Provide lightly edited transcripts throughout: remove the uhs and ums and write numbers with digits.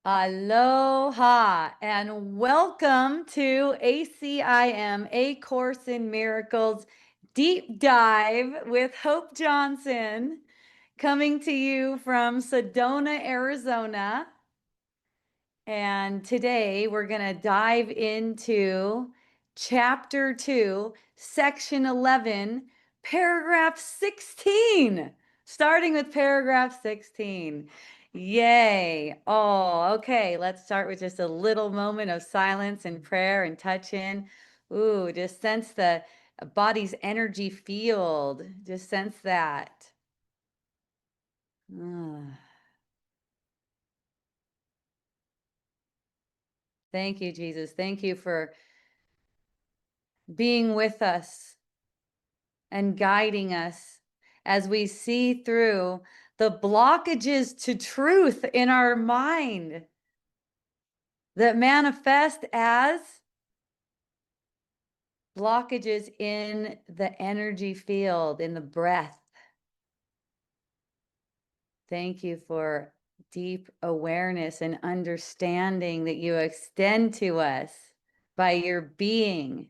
Aloha and welcome to ACIM, A Course in Miracles Deep Dive with Hope Johnson, coming to you from Sedona, Arizona. And today we're going to dive into Chapter 2, Section 11, Paragraph 16, starting with Paragraph 16. Yay. Oh, okay. Let's start with just a little moment of silence and prayer and touch in. Ooh, just sense the body's energy field. Just sense that. Ah. Thank you, Jesus. Thank you for being with us and guiding us as we see through the blockages to truth in our mind that manifest as blockages in the energy field, in the breath. Thank you for deep awareness and understanding that you extend to us by your being.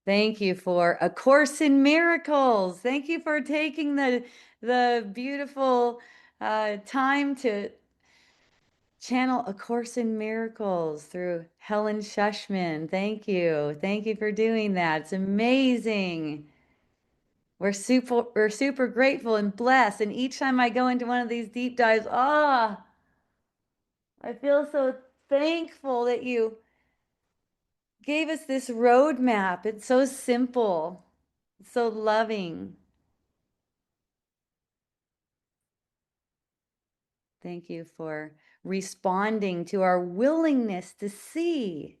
Thank you for A Course in Miracles. Thank you for taking the beautiful time to channel A Course in Miracles through Helen Shushman. Thank you. Thank you for doing that. It's amazing. We're super grateful and blessed. And each time I go into one of these deep dives, I feel so thankful that you gave us this roadmap. It's so simple, so loving. Thank you for responding to our willingness to see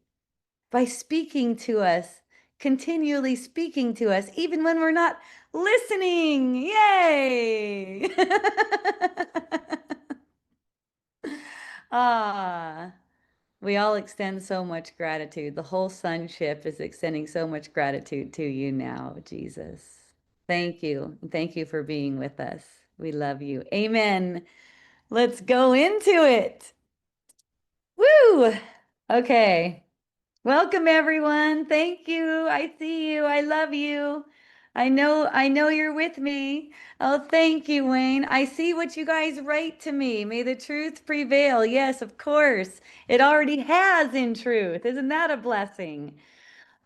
by speaking to us, continually speaking to us, even when we're not listening. Yay! We all extend so much gratitude. The whole sonship is extending so much gratitude to you now, Jesus. Thank you. Thank you for being with us. We love you. Amen. Let's go into it. Woo! Okay. Welcome everyone. Thank you. I see you. I love you. I know you're with me. Oh, thank you, Wayne. I see what you guys write to me. May the truth prevail. Yes, of course. It already has in truth. Isn't that a blessing?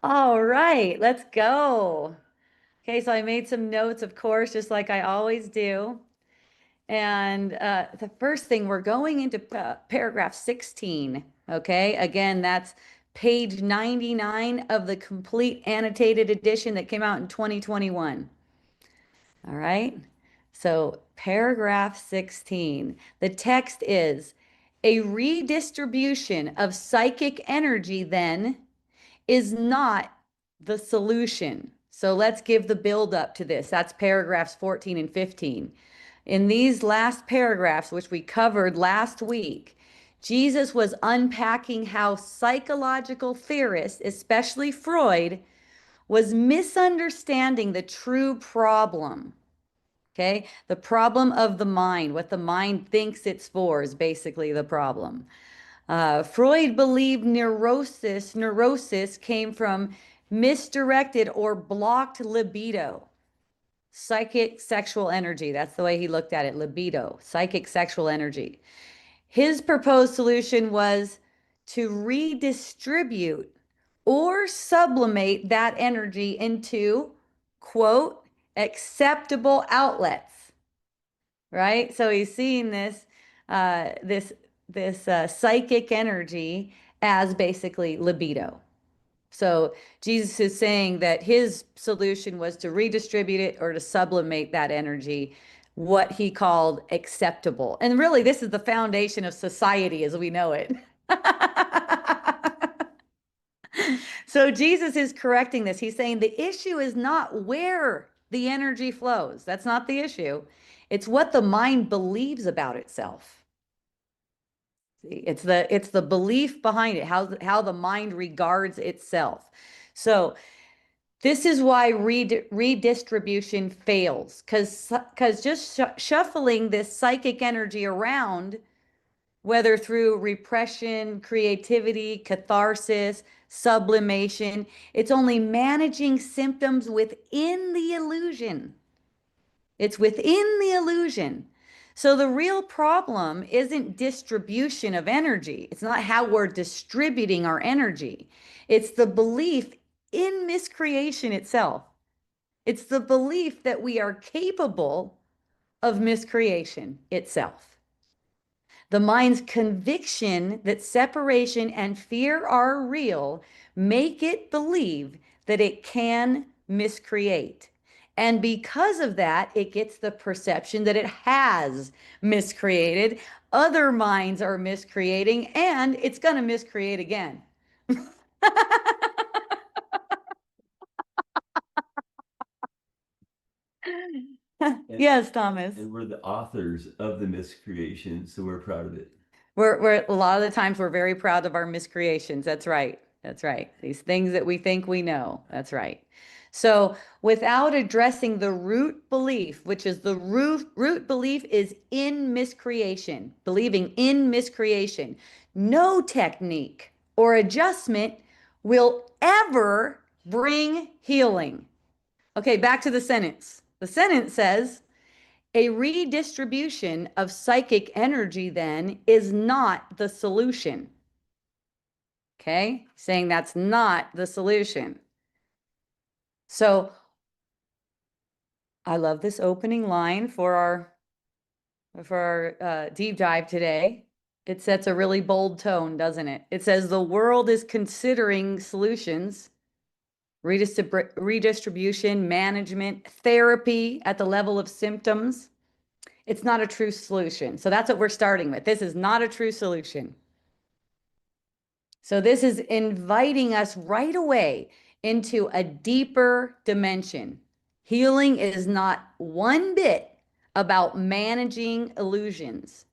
All right, let's go. Okay, so I made some notes, of course, just like I always do. And the first thing, we're going into paragraph 16. Okay, again, that's page 99 of the complete annotated edition that came out in 2021. All right, so paragraph 16. The text is a redistribution of psychic energy, then, is not the solution. So let's give the build up to this. That's paragraphs 14 and 15. In these last paragraphs, which we covered last week, Jesus was unpacking how psychological theorists, especially Freud, was misunderstanding the true problem. Okay, the problem of the mind, what the mind thinks it's for, is basically the problem. Freud believed neurosis came from misdirected or blocked libido, psychic sexual energy. That's the way he looked at it, libido, psychic sexual energy. His proposed solution was to redistribute or sublimate that energy into, quote, acceptable outlets, right? So he's seeing this psychic energy as basically libido. So Jesus is saying that his solution was to redistribute it or to sublimate that energy, what he called acceptable. And really, this is the foundation of society as we know it. So Jesus is correcting this. He's saying the issue is not where the energy flows. That's not the issue. It's what the mind believes about itself. See, it's the belief behind it, how the mind regards itself. So This is why redistribution fails, because just shuffling this psychic energy around, whether through repression, creativity, catharsis, sublimation, it's only managing symptoms within the illusion. It's within the illusion. So the real problem isn't distribution of energy. It's not how we're distributing our energy. It's the belief in miscreation itself. It's the belief that we are capable of miscreation itself. The mind's conviction that separation and fear are real make it believe that it can miscreate. And because of that, it gets the perception that it has miscreated. Other minds are miscreating, and it's going to miscreate again. Yes, Thomas. And we're the authors of the miscreation, so we're proud of it. We're a lot of the times we're very proud of our miscreations. That's right. That's right. These things that we think we know. That's right. So without addressing the root belief, which is the root belief is in miscreation, believing in miscreation, no technique or adjustment will ever bring healing. Okay, back to the sentence. The sentence says, a redistribution of psychic energy then is not the solution. Okay, saying that's not the solution. So I love this opening line for our deep dive today. It sets a really bold tone, doesn't it? It says the world is considering solutions, redistribution, management, therapy at the level of symptoms. It's not a true solution. So that's what we're starting with. This is not a true solution. So this is inviting us right away into a deeper dimension. Healing is not one bit about managing illusions.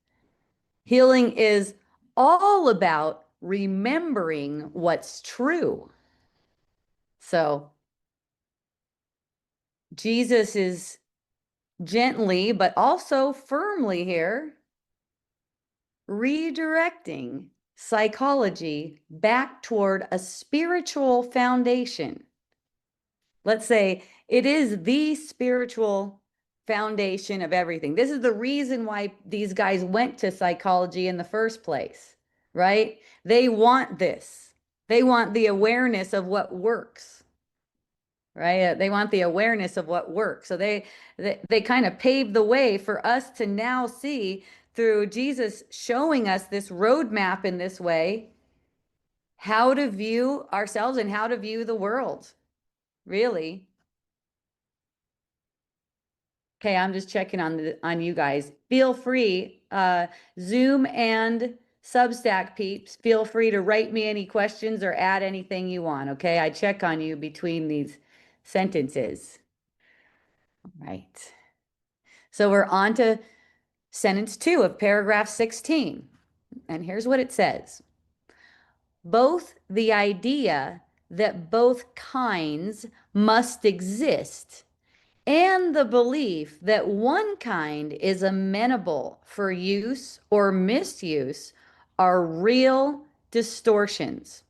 Healing is all about remembering what's true. So Jesus is gently, but also firmly here, redirecting psychology back toward a spiritual foundation. Let's say it is the spiritual foundation of everything. This is the reason why these guys went to psychology in the first place, right? They want this. They want the awareness of what works, right? They want the awareness of what works. So they kind of paved the way for us to now see through Jesus showing us this roadmap in this way, how to view ourselves and how to view the world, really. Okay, I'm just checking on you guys. Feel free, Zoom and Substack peeps, feel free to write me any questions or add anything you want, okay? I check on you between these sentences. All right. So we're on to sentence 2 of paragraph 16. And here's what it says. Both the idea that both kinds must exist and the belief that one kind is amenable for use or misuse are real distortions.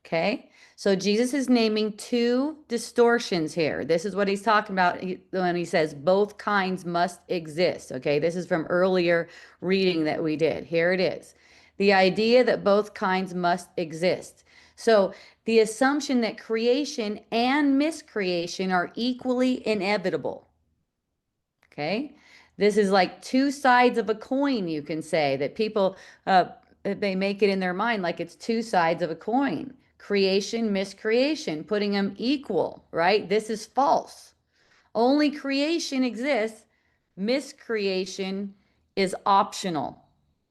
Okay, so Jesus is naming two distortions here. This is what he's talking about when he says both kinds must exist. Okay, this is from earlier reading that we did. Here it is. The idea that both kinds must exist. So the assumption that creation and miscreation are equally inevitable. Okay, this is like two sides of a coin, you can say, that people, they make it in their mind like it's two sides of a coin. Creation, miscreation, putting them equal, right? This is false. Only creation exists. Miscreation is optional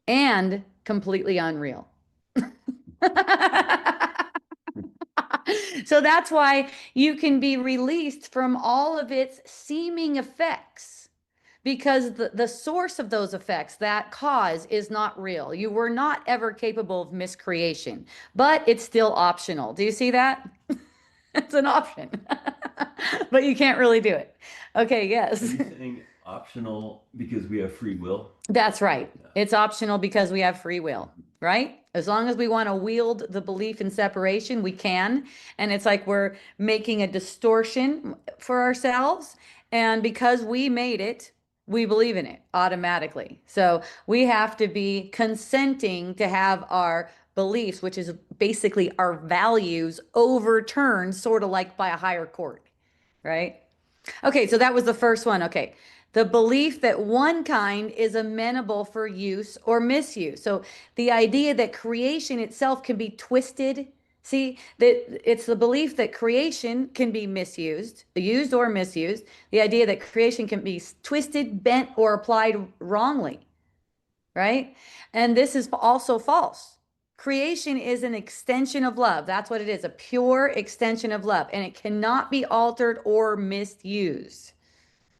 and completely unreal. So that's why you can be released from all of its seeming effects, because the source of those effects, that cause, is not real. You were not ever capable of miscreation, but it's still optional. Do you see that? It's an option, but you can't really do it. Okay, Are yes. you saying optional because we have free will? That's right. Yeah. It's optional because we have free will, right? As long as we want to wield the belief in separation, we can. And it's like we're making a distortion for ourselves. And because we made it, we believe in it automatically. So we have to be consenting to have our beliefs, which is basically our values, overturned, sort of like by a higher court, right? Okay, so that was the first one. Okay. The belief that one kind is amenable for use or misuse. So the idea that creation itself can be twisted. See, that it's the belief that creation can be misused, used or misused. The idea that creation can be twisted, bent, or applied wrongly, right? And this is also false. Creation is an extension of love. That's what it is, a pure extension of love, and it cannot be altered or misused.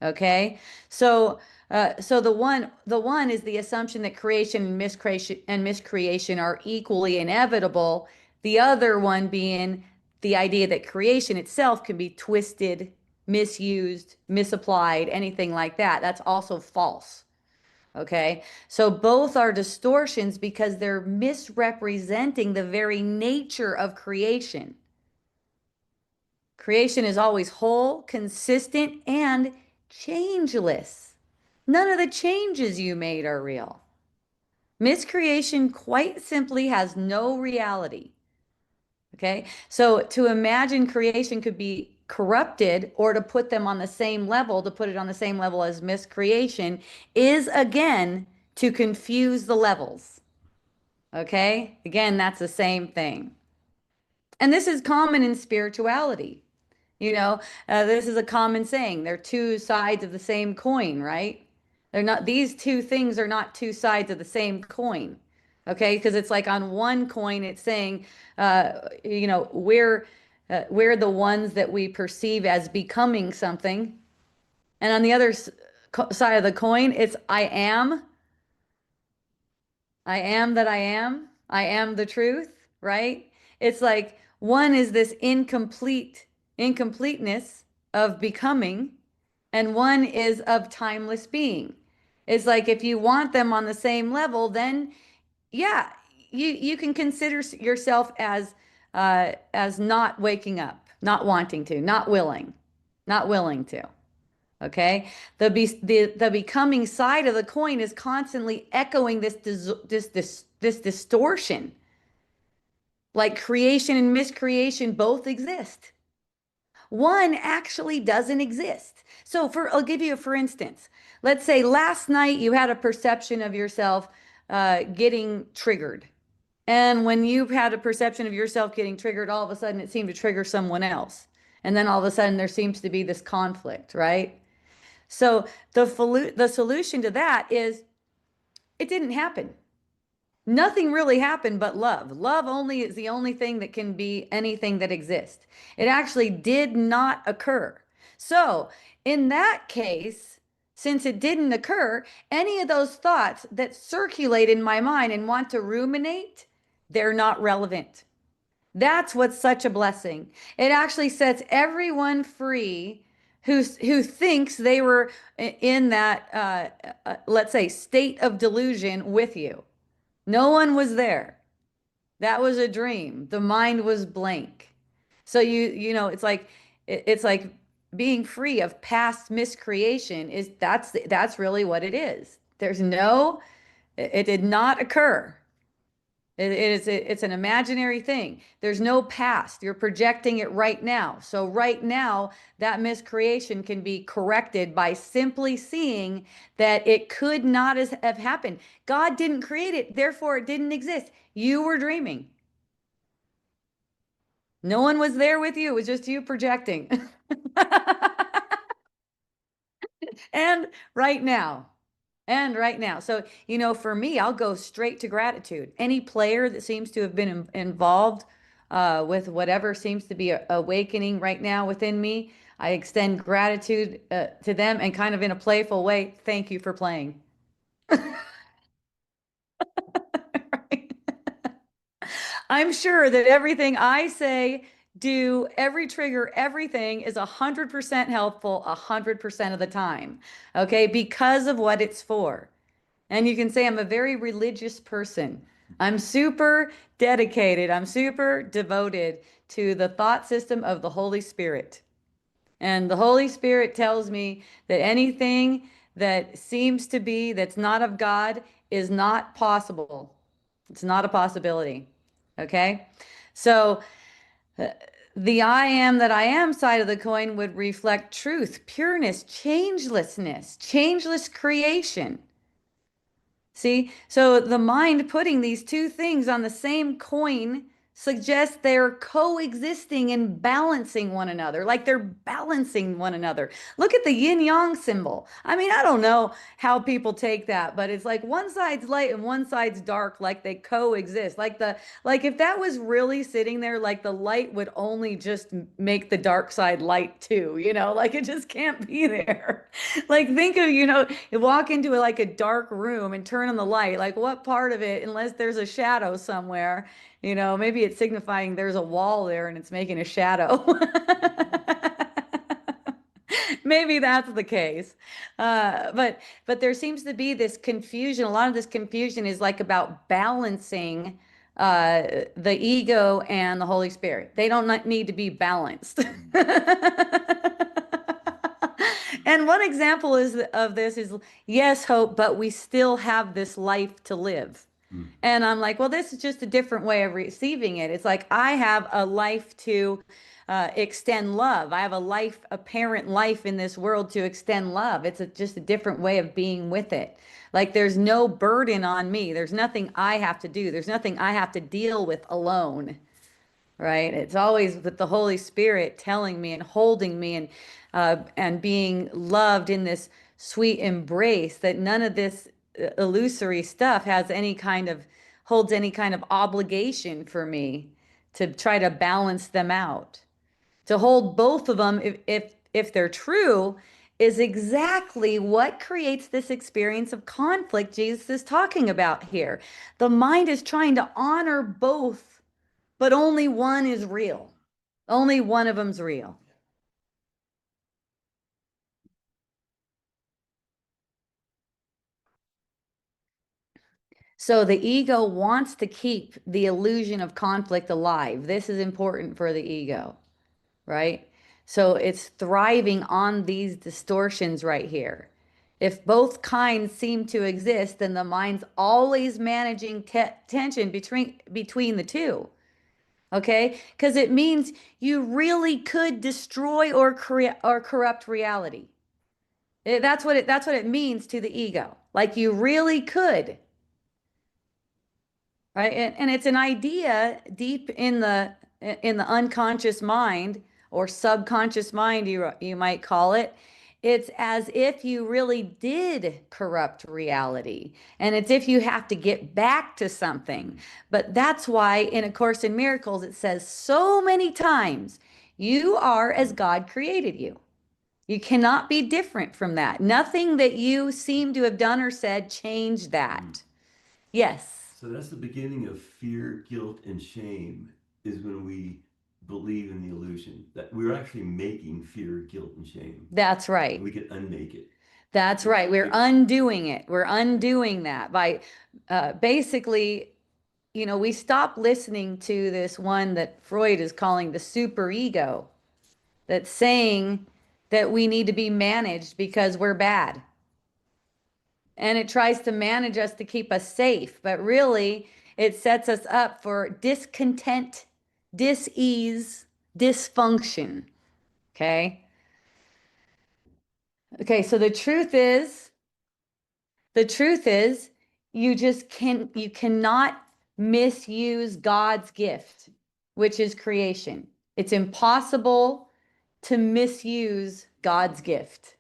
Okay, so the one is the assumption that creation and miscreation are equally inevitable. The other one being the idea that creation itself can be twisted, misused, misapplied, anything like that. That's also false. Okay, so both are distortions because they're misrepresenting the very nature of creation. Creation is always whole, consistent, and changeless. None of the changes you made are real. Miscreation quite simply has no reality. Okay, so to imagine creation could be corrupted or to put them on the same level, to put it on the same level as miscreation, is again to confuse the levels. Okay, again, that's the same thing. And this is common in spirituality. You know, this is a common saying. They're two sides of the same coin, right? They're not, these two things are not two sides of the same coin. Okay, because it's like on one coin, it's saying, we're the ones that we perceive as becoming something, and on the other side of the coin, it's I am that I am. I am the truth, right? It's like one is this incompleteness of becoming, and one is of timeless being. It's like if you want them on the same level, then yeah, you can consider yourself as not waking up, not wanting to, not willing to. Okay, the becoming side of the coin is constantly echoing this distortion. Like creation and miscreation both exist. One actually doesn't exist. So I'll give you a for instance. Let's say last night you had a perception of yourself getting triggered. And when you've had a perception of yourself getting triggered, all of a sudden it seemed to trigger someone else. And then all of a sudden there seems to be this conflict, right? So the solution to that is it didn't happen. Nothing really happened but love. Love only is the only thing that can be anything that exists. It actually did not occur. So, in that case, since it didn't occur, any of those thoughts that circulate in my mind and want to ruminate, they're not relevant. That's what's such a blessing. It actually sets everyone free who thinks they were in that let's say state of delusion with you. No one was there. That was a dream. The mind was blank. So it's like it's like being free of past miscreation is that's really what it is. There's no it did not occur. It's an imaginary thing. There's no past. You're projecting it right now. So right now, that miscreation can be corrected by simply seeing that it could not have happened. God didn't create it, therefore it didn't exist. You were dreaming. No one was there with you. It was just you projecting. And right now. And right now. So, for me, I'll go straight to gratitude. Any player that seems to have been involved with whatever seems to be awakening right now within me, I extend gratitude to them and kind of in a playful way, thank you for playing. Right? I'm sure that everything I say do, every trigger, everything is 100% helpful 100% of the time. Okay, because of what it's for. And you can say I'm a very religious person. I'm super dedicated. I'm super devoted to the thought system of the Holy Spirit. And the Holy Spirit tells me that anything that seems to be that's not of God is not possible. It's not a possibility. Okay? So the I am that I am side of the coin would reflect truth, pureness, changelessness, changeless creation. See, so the mind putting these two things on the same coin suggests they're coexisting and balancing one another, like they're balancing one another. Look at the yin yang symbol. I mean, I don't know how people take that, but it's like one side's light and one side's dark, like they coexist. Like if that was really sitting there, like the light would only just make the dark side light too, like it just can't be there. Like think of, you walk into like a dark room and turn on the light. Like what part of it, unless there's a shadow somewhere, maybe it's signifying there's a wall there and it's making a shadow. Maybe that's the case. But there seems to be this confusion. A lot of this confusion is like about balancing the ego and the Holy Spirit. They don't need to be balanced. And one example of this is, yes, hope, but we still have this life to live. And I'm like, well, this is just a different way of receiving it. It's like I have a life to extend love. I have a parent life in this world to extend love. It's just a different way of being with it. Like there's no burden on me. There's nothing I have to do. There's nothing I have to deal with alone, right? It's always with the Holy Spirit telling me and holding me and being loved in this sweet embrace, that none of this illusory stuff holds any kind of obligation for me to try to balance them out. To hold both of them, if they're true, is exactly what creates this experience of conflict Jesus is talking about here. The mind is trying to honor both, but only one is real. Only one of them's real. So the ego wants to keep the illusion of conflict alive. This is important for the ego, right? So it's thriving on these distortions right here. If both kinds seem to exist, then the mind's always managing tension between the two. Okay? Because it means you really could destroy or corrupt reality. That's what it means to the ego. Like you really could. Right? And it's an idea deep in the unconscious mind or subconscious mind, you might call it. It's as if you really did corrupt reality, and it's if you have to get back to something. But that's why in A Course in Miracles it says so many times, you are as God created you. You cannot be different from that. Nothing that you seem to have done or said changed that. Yes. So that's the beginning of fear, guilt, and shame, is when we believe in the illusion that we're actually making fear, guilt, and shame. That's right. And we can unmake it. That's right. We're undoing it. We're undoing that by basically, we stop listening to this one that Freud is calling the superego, that's saying that we need to be managed because we're bad. And it tries to manage us to keep us safe, but really it sets us up for discontent, dis-ease, dysfunction. Okay. Okay, so the truth is, you cannot misuse God's gift, which is creation. It's impossible to misuse God's gift.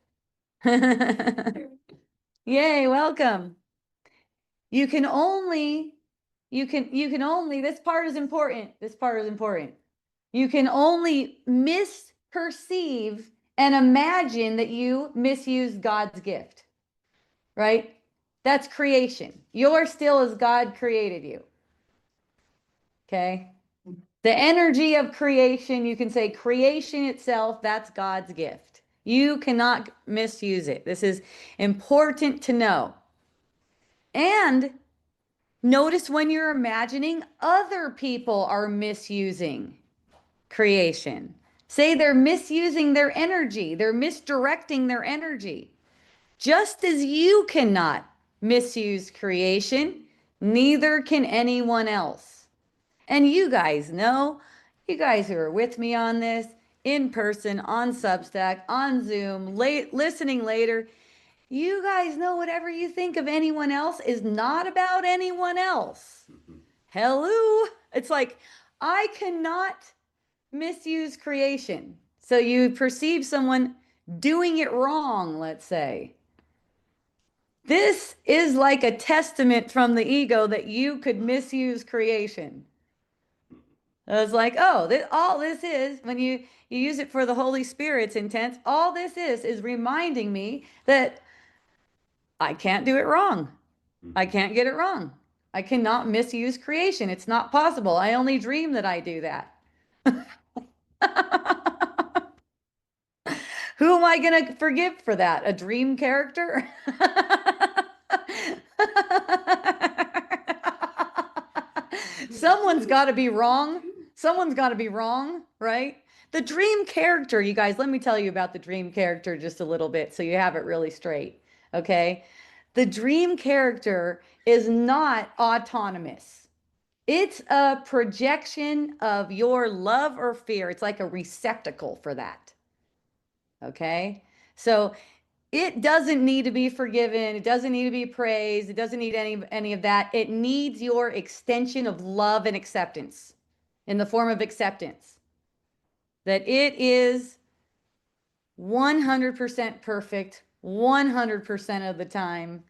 Yay, welcome. You can only, this part is important. This part is important. You can only misperceive and imagine that you misused God's gift, right? That's creation. You're still as God created you. Okay? The energy of creation, you can say creation itself, that's God's gift. You cannot misuse it. This is important to know. And notice when you're imagining other people are misusing creation. Say they're misusing their energy, they're misdirecting their energy. Just as you cannot misuse creation, neither can anyone else. And you guys know, you guys who are with me on this, in person, on Substack, on Zoom, listening later, you guys know whatever you think of anyone else is not about anyone else. Hello? It's like, I cannot misuse creation. So you perceive someone doing it wrong, let's say. This is like a testament from the ego that you could misuse creation. It's like, oh, all this is, when you use it for the Holy Spirit's intent, all this is reminding me that I can't do it wrong. I can't get it wrong. I cannot misuse creation. It's not possible. I only dream that I do that. Who am I going to forgive for that? A dream character? Someone's got to be wrong. Someone's got to be wrong, right? The dream character, you guys, let me tell you about the dream character just a little bit so you have it really straight, okay? The dream character is not autonomous. It's a projection of your love or fear. It's like a receptacle for that. Okay? So it doesn't need to be forgiven. It doesn't need to be praised. It doesn't need any of that. It needs your extension of love and acceptance in the form of acceptance. That it is 100% perfect 100% of the time.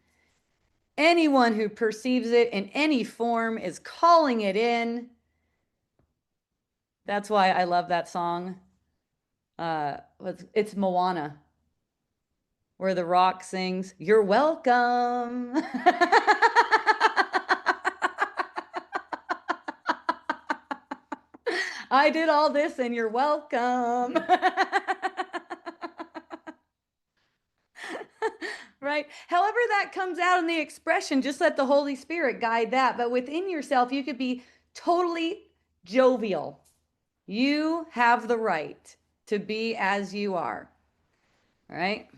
Anyone who perceives it in any form is calling it in. That's why I love that song. It's Moana, where the rock sings, "You're welcome." I did all this and you're welcome. Right? However that comes out in the expression, just let the Holy Spirit guide that. But within yourself, you could be totally jovial. You have the right to be as you are. Right?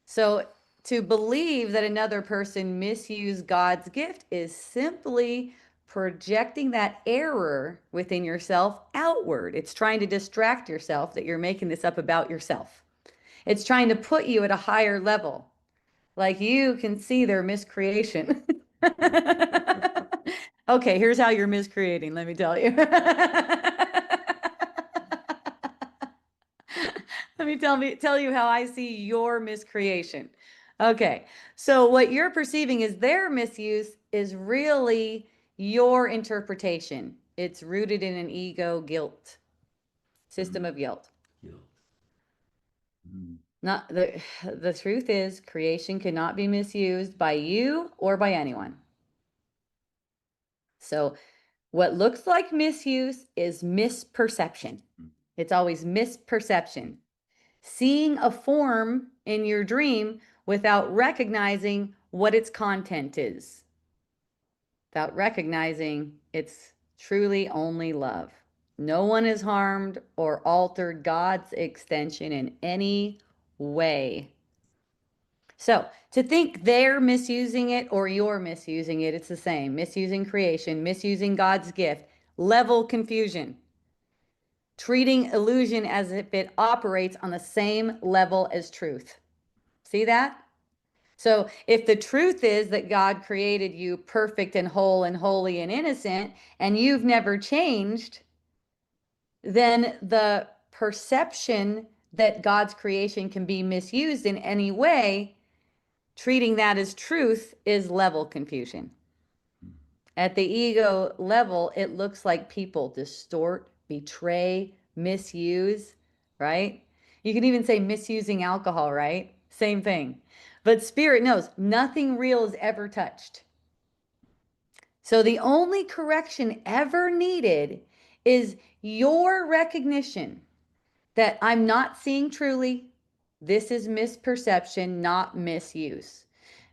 So to believe that another person misused God's gift is simply projecting that error within yourself outward. It's trying to distract yourself that you're making this up about yourself. It's trying to put you at a higher level. Like you can see their miscreation. Okay, here's how you're miscreating, let me tell you. Let me tell you how I see your miscreation. Okay, so what you're perceiving is their misuse is really your interpretation. It's rooted in an ego guilt, system of guilt. Guilt. Not the truth is creation cannot be misused by you or by anyone. So what looks like misuse is misperception. It's always misperception. Seeing a form in your dream without recognizing what its content is. Without recognizing it's truly only love. No one is harmed or altered God's extension in any way. So to think they're misusing it or you're misusing it, it's the same. Misusing creation, misusing God's gift, level confusion. Treating illusion as if it operates on the same level as truth. See that? So if the truth is that God created you perfect and whole and holy and innocent, and you've never changed, then the perception that God's creation can be misused in any way, treating that as truth, is level confusion. At the ego level, it looks like people distort, betray, misuse, right? You can even say misusing alcohol, right? Same thing. But spirit knows nothing real is ever touched. So the only correction ever needed is your recognition that I'm not seeing truly. This is misperception, not misuse.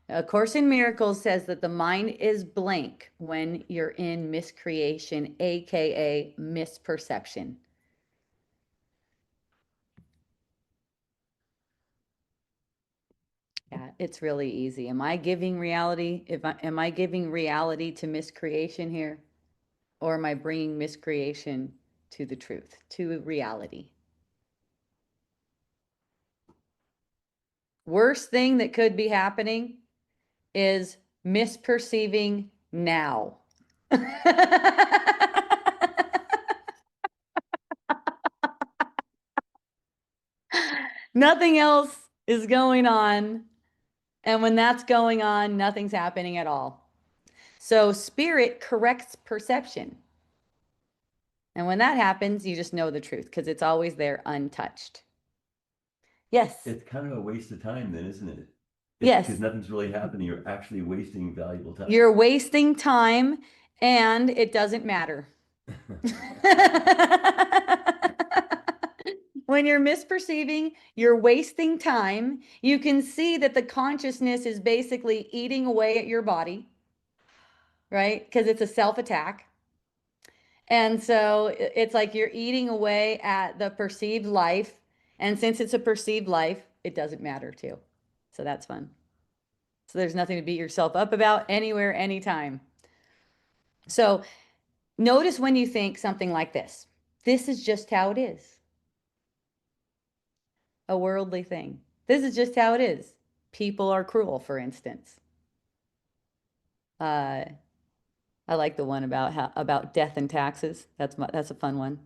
A Course in Miracles says that the mind is blank when you're in miscreation, aka misperception. Yeah, it's really easy. Am I giving reality? Am I giving reality to miscreation here? Or am I bringing miscreation to the truth, to reality? Worst thing that could be happening is misperceiving now. Nothing else is going on. And when that's going on, nothing's happening at all. So spirit corrects perception. And when that happens, you just know the truth because it's always there untouched. Yes. It's kind of a waste of time then, isn't it? Yes. Because nothing's really happening. You're actually wasting valuable time. You're wasting time and it doesn't matter. When you're misperceiving, you're wasting time. You can see that the consciousness is basically eating away at your body, right? Because it's a self-attack. And so it's like you're eating away at the perceived life. And since it's a perceived life, it doesn't matter too. So that's fun. So there's nothing to beat yourself up about anywhere, anytime. So notice when you think something like this. This is just how it is. A worldly thing. This is just how it is. People are cruel, for instance. I like the one about death and taxes. That's a fun one.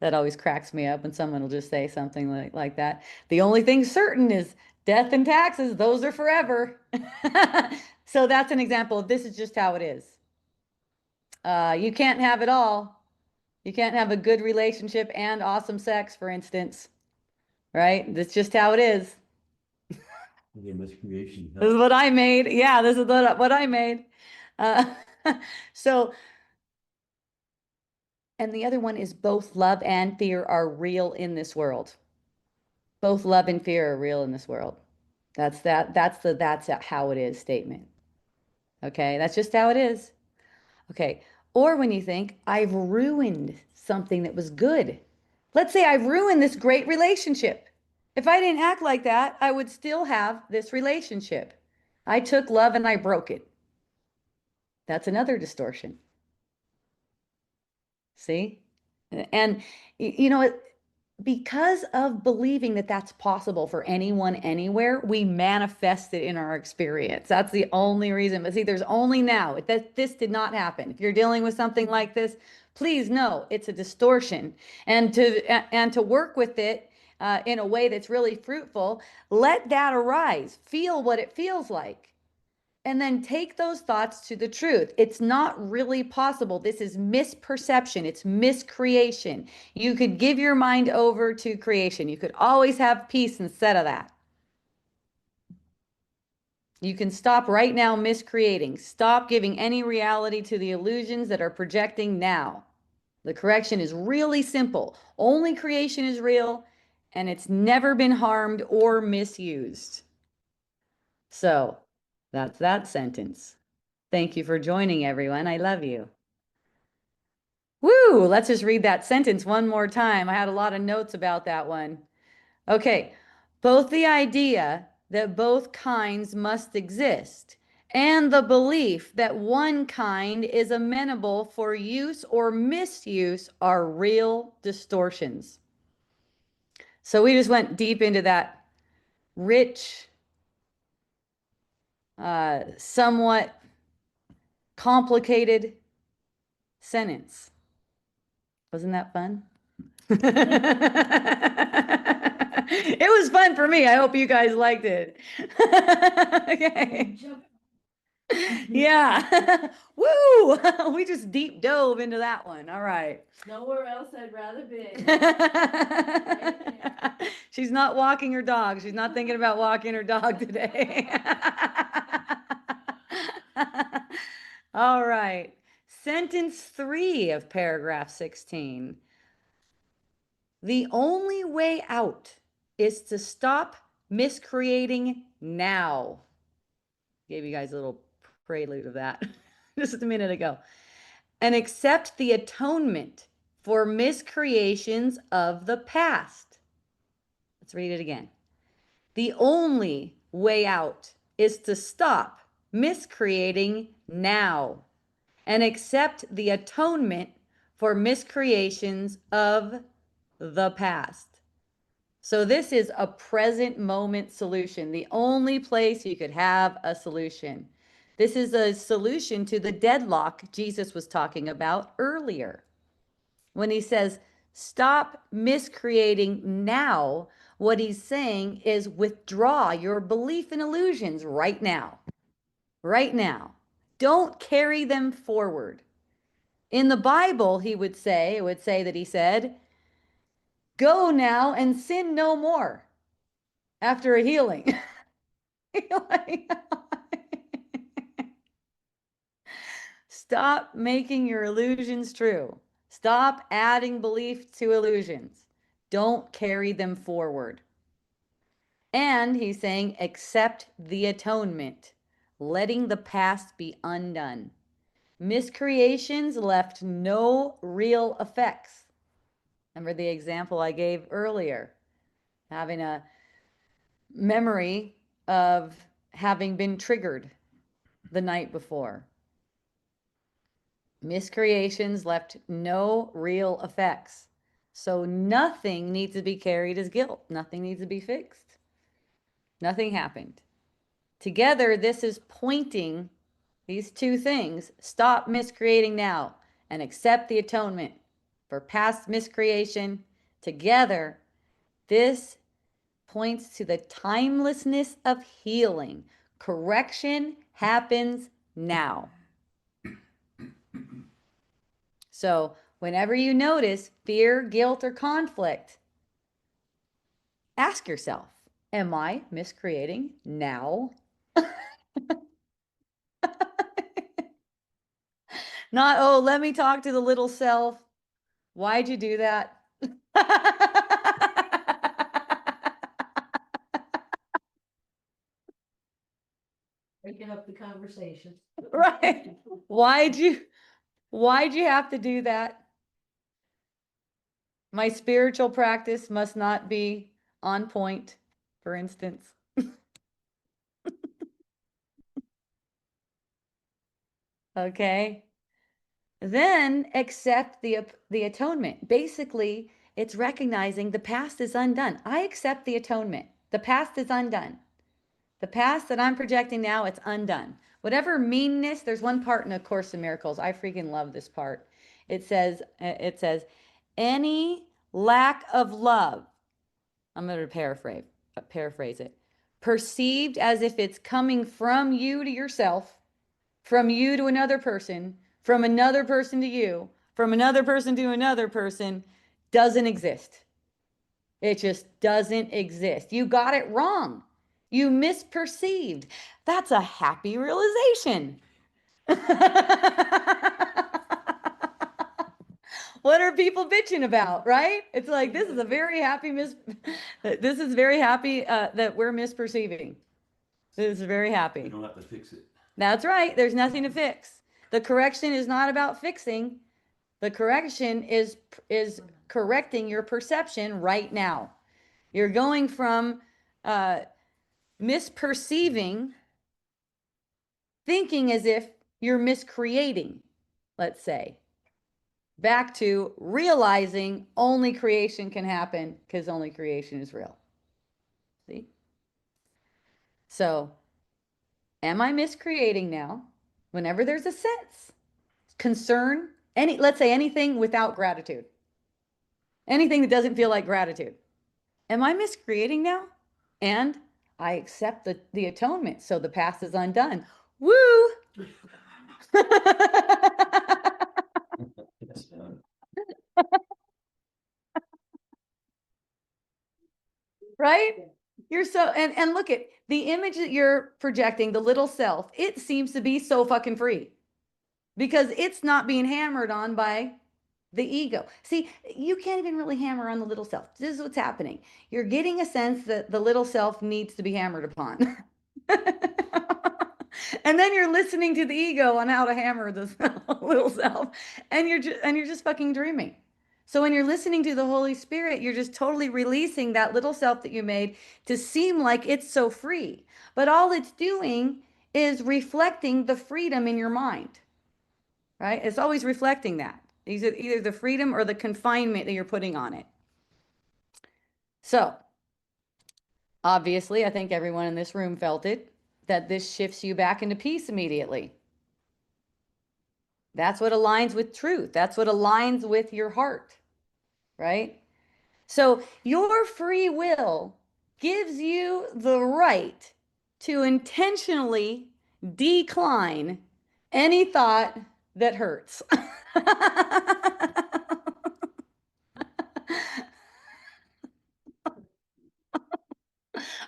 That always cracks me up when someone will just say something like that. The only thing certain is death and taxes. Those are forever. So that's an example of this is just how it is. You can't have it all. You can't have a good relationship and awesome sex, for instance. Right? That's just how it is. Miscreation. This is what I made. Yeah, this is what I made. So, and the other one is both love and fear are real in this world. Both love and fear are real in this world. That's how it is statement. Okay, that's just how it is. Okay, or when you think, I've ruined something that was good. Let's say I've ruined this great relationship. If I didn't act like that, I would still have this relationship. I took love and I broke it. That's another distortion. See? And, you know, because of believing that that's possible for anyone, anywhere, we manifest it in our experience. That's the only reason. But see, there's only now. This did not happen. If you're dealing with something like this, please know it's a distortion. And to work with it in a way that's really fruitful, let that arise. Feel what it feels like. And then take those thoughts to the truth. It's not really possible. This is misperception. It's miscreation. You could give your mind over to creation. You could always have peace instead of that. You can stop right now miscreating. Stop giving any reality to the illusions that are projecting now. The correction is really simple. Only creation is real, and it's never been harmed or misused. So that's that sentence. Thank you for joining, everyone. I love you. Woo! Let's just read that sentence one more time. I had a lot of notes about that one. Okay. Both the idea that both kinds must exist and the belief that one kind is amenable for use or misuse are real distortions. So we just went deep into that rich, somewhat complicated sentence. Wasn't that fun? It was fun for me. I hope you guys liked it. Okay. Yeah. Woo! We just deep dove into that one. All right. Nowhere else I'd rather be. She's not walking her dog. She's not thinking about walking her dog today. All right. Sentence 3 of paragraph 16. The only way out is to stop miscreating now. Gave you guys a little prelude of that just a minute ago. And accept the atonement for miscreations of the past. Let's read it again. The only way out is to stop miscreating now and accept the atonement for miscreations of the past. So this is a present moment solution, the only place you could have a solution. This is a solution to the deadlock Jesus was talking about earlier. When he says, stop miscreating now, what he's saying is withdraw your belief in illusions right now. Right now. Don't carry them forward. In the Bible, it would say that he said, go now and sin no more after a healing. Stop making your illusions true. Stop adding belief to illusions. Don't carry them forward. And he's saying, accept the atonement, letting the past be undone. Miscreations left no real effects. Remember the example I gave earlier, having a memory of having been triggered the night before. Miscreations left no real effects. So nothing needs to be carried as guilt. Nothing needs to be fixed. Nothing happened. Together, this is pointing these two things. Stop miscreating now and accept the atonement for past miscreation. Together, this points to the timelessness of healing. Correction happens now. So whenever you notice fear, guilt, or conflict, ask yourself, am I miscreating now? Not, oh, let me talk to the little self. Why'd you do that? Breaking up the conversation. Right. Why'd you have to do that? My spiritual practice must not be on point, for instance. Okay. Then accept the atonement. Basically, it's recognizing the past is undone. I accept the atonement. The past is undone. The past that I'm projecting now, it's undone. Whatever meanness, there's one part in A Course in Miracles. I freaking love this part. It says, any lack of love, I'm going to paraphrase it, perceived as if it's coming from you to yourself, from you to another person, from another person to you, from another person to another person, doesn't exist. It just doesn't exist. You got it wrong. You misperceived. That's a happy realization. What are people bitching about, right? It's like, this is a very happy this is very happy that we're misperceiving. This is very happy. We don't have to fix it. That's right. There's nothing to fix. The correction is not about fixing. The correction is correcting your perception right now. You're going from misperceiving, thinking as if you're miscreating, let's say, back to realizing only creation can happen because only creation is real. See? So, am I miscreating now? Whenever there's a sense, concern, let's say anything without gratitude, anything that doesn't feel like gratitude. Am I miscreating now? And I accept the atonement, so the past is undone. Woo! Right? You're so, and look at the image that you're projecting, the little self, it seems to be so fucking free. because it's not being hammered on by the ego. See, you can't even really hammer on the little self. This is what's happening. You're getting a sense that the little self needs to be hammered upon. And then you're listening to the ego on how to hammer the little self, and you're just fucking dreaming. So when you're listening to the Holy Spirit, you're just totally releasing that little self that you made to seem like it's so free. But all it's doing is reflecting the freedom in your mind, right? It's always reflecting that. Either the freedom or the confinement that you're putting on it. So, obviously, I think everyone in this room felt it, that this shifts you back into peace immediately. That's what aligns with truth. That's what aligns with your heart, right? So your free will gives you the right to intentionally decline any thought that hurts.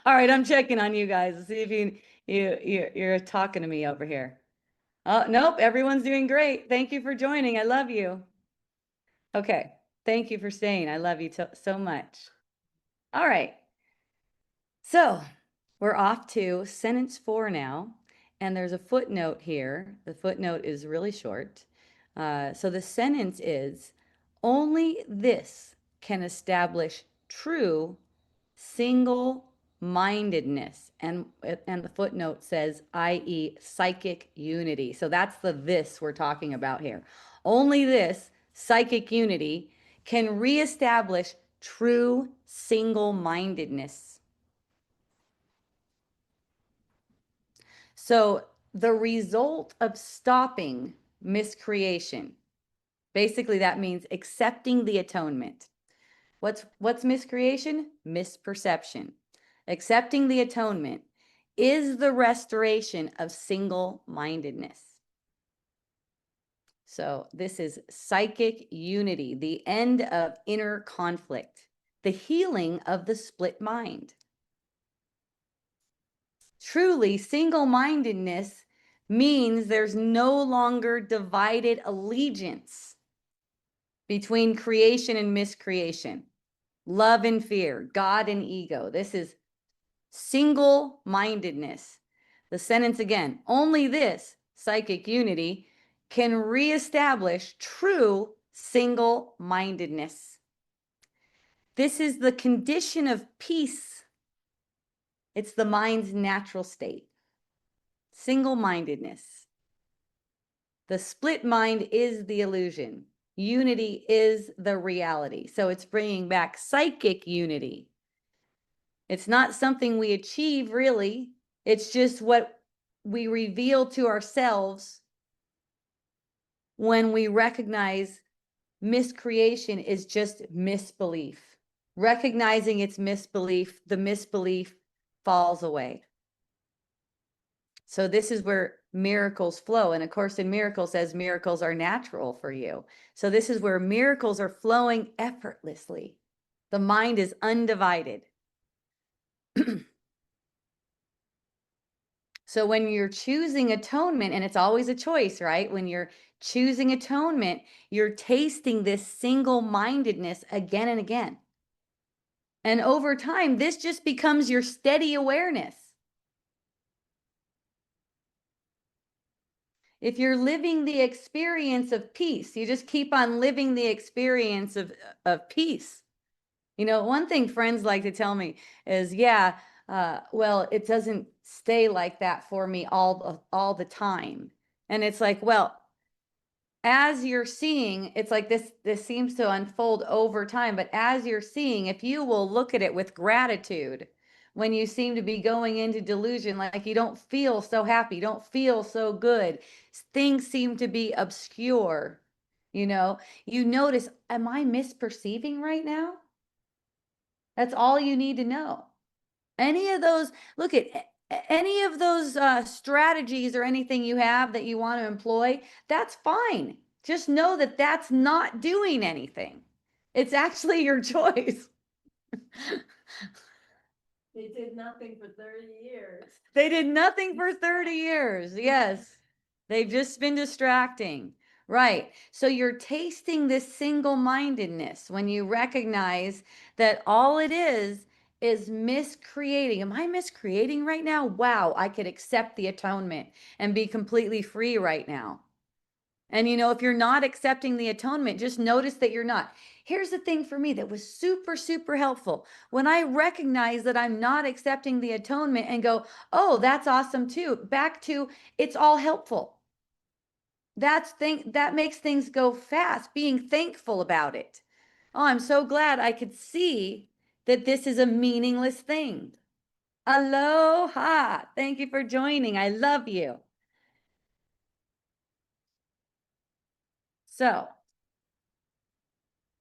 All right, I'm checking on you guys to see if you're talking to me over here. Oh, nope, everyone's doing great. Thank you for joining. I love you. Okay, thank you for staying. I love you so much. All right. So we're off to sentence 4 now, and there's a footnote here. The footnote is really short. So the sentence is, only this can establish true single-mindedness. And the footnote says, i.e., psychic unity. So that's the this we're talking about here. Only this, psychic unity, can reestablish true single-mindedness. So the result of stopping miscreation, basically that means accepting the atonement. What's miscreation? Misperception. Accepting the atonement is the restoration of single-mindedness. So this is psychic unity, the end of inner conflict, the healing of the split mind. Truly, single-mindedness means there's no longer divided allegiance between creation and miscreation, love and fear, God and ego. This is single-mindedness. The sentence again, only this, psychic unity, can reestablish true single-mindedness. This is the condition of peace. It's the mind's natural state. Single-mindedness. The split mind is the illusion. Unity is the reality. So it's bringing back psychic unity. It's not something we achieve, really. It's just what we reveal to ourselves when we recognize miscreation is just misbelief. Recognizing its misbelief, the misbelief falls away. So this is where miracles flow. And of course, in Miracles says miracles are natural for you. So this is where miracles are flowing effortlessly. The mind is undivided. So when you're choosing atonement, and it's always a choice, right? When you're choosing atonement, you're tasting this single-mindedness again and again. And over time, this just becomes your steady awareness. If you're living the experience of peace, you just keep on living the experience of peace. You know, one thing friends like to tell me is, yeah, well, it doesn't stay like that for me all the time. And it's like, well, as you're seeing, it's like this seems to unfold over time, but as you're seeing, if you will look at it with gratitude, when you seem to be going into delusion, like you don't feel so happy, you don't feel so good, things seem to be obscure, you know, you notice, am I misperceiving right now? That's all you need to know. Any of those, look at any of those strategies or anything you have that you want to employ, that's fine. Just know that that's not doing anything. It's actually your choice. They did nothing for 30 years. They did nothing for 30 years. Yes. They've just been distracting. Right. So you're tasting this single-mindedness when you recognize that all it is miscreating. Am I miscreating right now? Wow, I could accept the atonement and be completely free right now. And if you're not accepting the atonement, just notice that you're not. Here's the thing for me that was super, super helpful. When I recognize that I'm not accepting the atonement and go, oh, that's awesome too, back to it's all helpful. That makes things go fast, being thankful about it. Oh, I'm so glad I could see that this is a meaningless thing. Aloha. Thank you for joining. I love you. So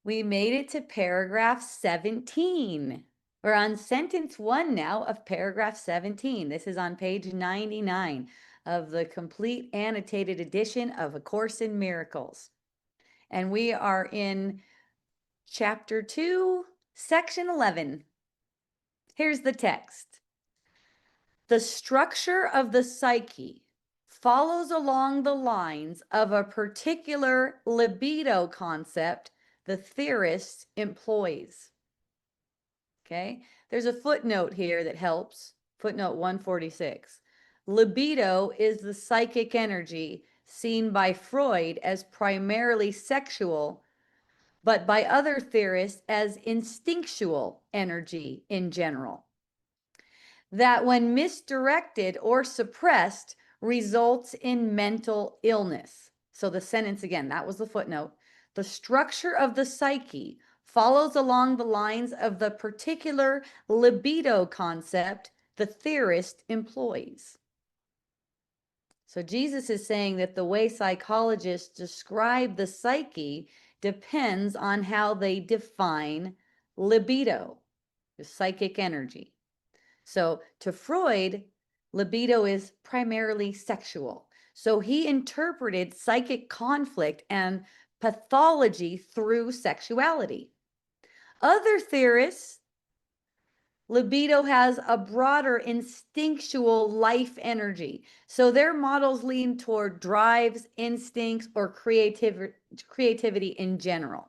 we made it to paragraph 17. We're on sentence 1 now of paragraph 17. This is on page 99 of the complete annotated edition of A Course in Miracles. And we are in chapter 2, section 11. Here's the text. The structure of the psyche follows along the lines of a particular libido concept the theorist employs. Okay, there's a footnote here that helps. Footnote 146. Libido is the psychic energy seen by Freud as primarily sexual, but by other theorists as instinctual energy in general. That when misdirected or suppressed results in mental illness. So the sentence again, that was the footnote. The structure of the psyche follows along the lines of the particular libido concept the theorist employs. So Jesus is saying that the way psychologists describe the psyche depends on how they define libido, the psychic energy. So to Freud, libido is primarily sexual. So he interpreted psychic conflict and pathology through sexuality. Other theorists, libido has a broader instinctual life energy. So their models lean toward drives, instincts, or creativity in general.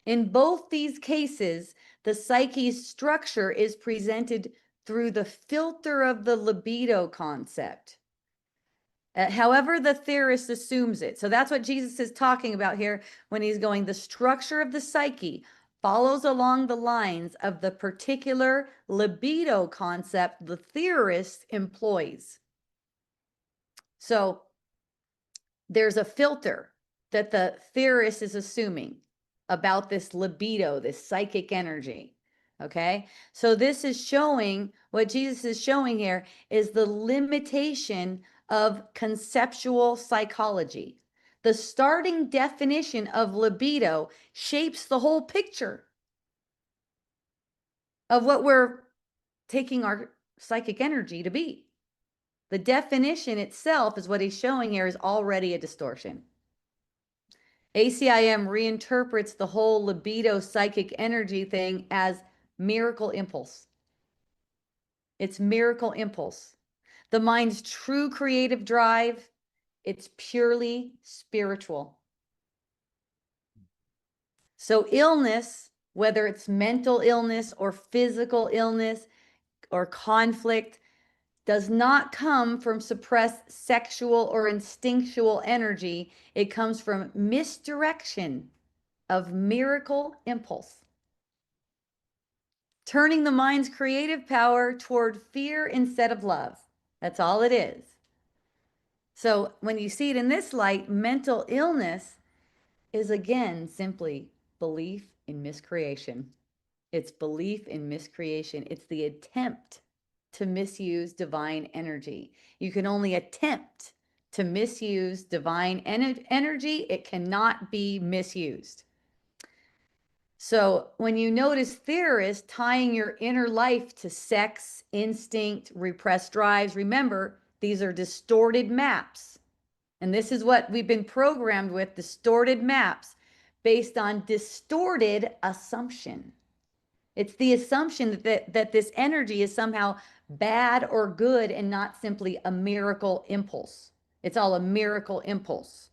In both these cases, the psyche's structure is presented through the filter of the libido concept. However, the theorist assumes it. So that's what Jesus is talking about here when he's going, the structure of the psyche follows along the lines of the particular libido concept the theorist employs. So there's a filter that the theorist is assuming about this libido, this psychic energy. Okay, so this is showing what Jesus is showing here is the limitation of conceptual psychology. The starting definition of libido shapes the whole picture of what we're taking our psychic energy to be. The definition itself is what he's showing here is already a distortion. ACIM reinterprets the whole libido psychic energy thing as miracle impulse. It's miracle impulse. The mind's true creative drive, it's purely spiritual. So illness, whether it's mental illness or physical illness or conflict, does not come from suppressed sexual or instinctual energy. It comes from misdirection of miracle impulse. Turning the mind's creative power toward fear instead of love. That's all it is. So when you see it in this light, mental illness is again simply belief in miscreation. It's belief in miscreation. It's the attempt to misuse divine energy. You can only attempt to misuse divine energy. It cannot be misused. So when you notice theorists tying your inner life to sex, instinct, repressed drives, remember, these are distorted maps. And this is what we've been programmed with, distorted maps based on distorted assumption. It's the assumption that this energy is somehow bad or good and not simply a miracle impulse. It's all a miracle impulse.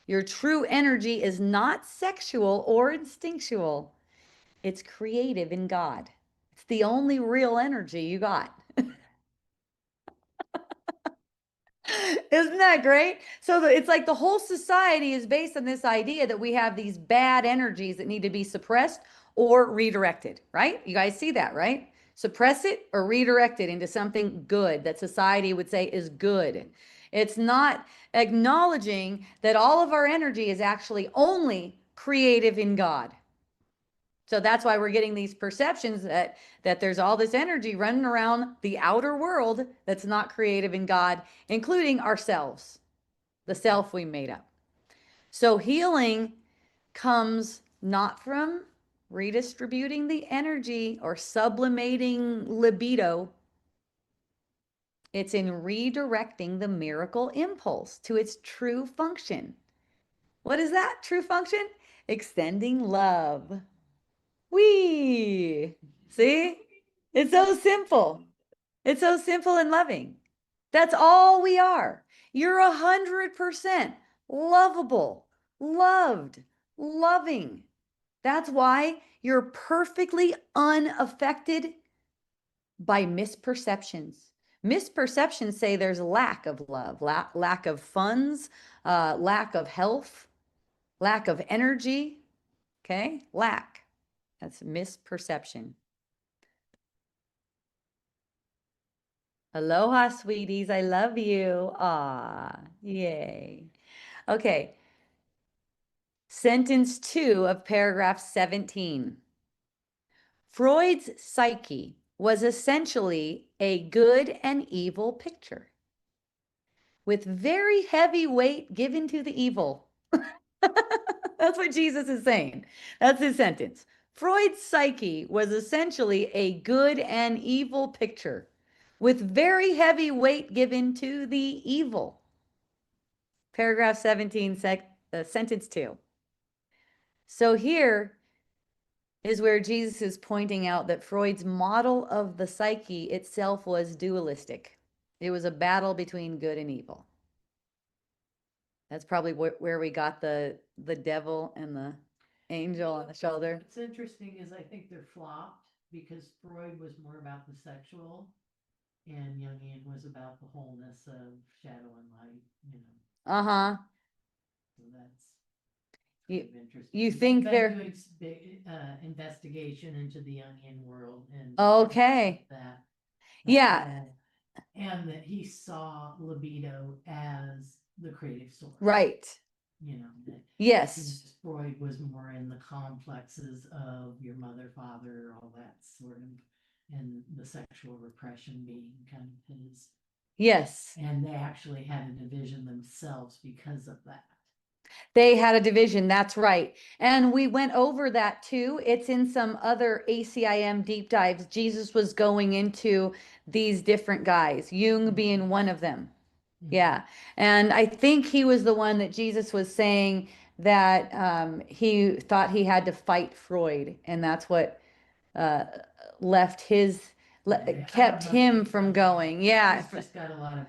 Your true energy is not sexual or instinctual. It's creative in God. It's the only real energy you got. Isn't that great? So it's like the whole society is based on this idea that we have these bad energies that need to be suppressed or redirected, right? You guys see that, right? Suppress it or redirect it into something good that society would say is good. It's not acknowledging that all of our energy is actually only creative in God. So that's why we're getting these perceptions that there's all this energy running around the outer world that's not creative in God, including ourselves, the self we made up. So healing comes not from redistributing the energy or sublimating libido. It's in redirecting the miracle impulse to its true function. What is that true function? Extending love. See? It's so simple. It's so simple and loving. That's all we are. You're 100% lovable, loved, loving. That's why you're perfectly unaffected by misperceptions. Misperceptions say there's lack of love, lack of funds, lack of health, lack of energy. Okay? Lack. That's misperception. Aloha, sweeties. I love you. Ah, yay. Okay. Sentence 2 of paragraph 17. Freud's psyche was essentially a good and evil picture, with very heavy weight given to the evil. That's what Jesus is saying. That's his sentence. Freud's psyche was essentially a good and evil picture, with very heavy weight given to the evil. Paragraph 17, sentence 2. So here is where Jesus is pointing out that Freud's model of the psyche itself was dualistic. It was a battle between good and evil. That's probably where we got the devil and the angel on the shoulder. What's interesting is I think they're flopped because Freud was more about the sexual and Jungian was about the wholeness of shadow and light, you know. Uh-huh. So that's You- kind of interesting. you think Been they're- doing investigation into the Jungian world and Okay. that. Yeah. And that he saw libido as the creative source. Right. You know, that Yes. Freud was more in the complexes of your mother, father, all that sort of, and the sexual repression being kind of his. Yes. And they actually had a division themselves because of that. They had a division. That's right. And we went over that too. It's in some other ACIM deep dives. Jesus was going into these different guys, Jung being one of them. Yeah. And I think he was the one that Jesus was saying that he thought he had to fight Freud. And that's what left his, kept him from going. Yeah. He's just got a lot of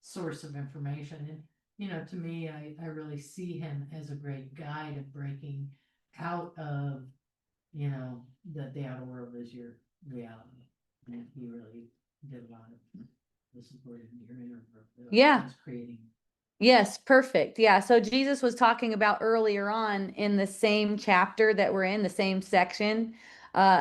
source of information. And, you know, to me, I really see him as a great guide of breaking out of, you know, the outer world is your reality. And he really did a lot of the support in your inner world. Yeah. Was creating. Yes, perfect. Yeah. So Jesus was talking about earlier on in the same chapter that we're in, the same section.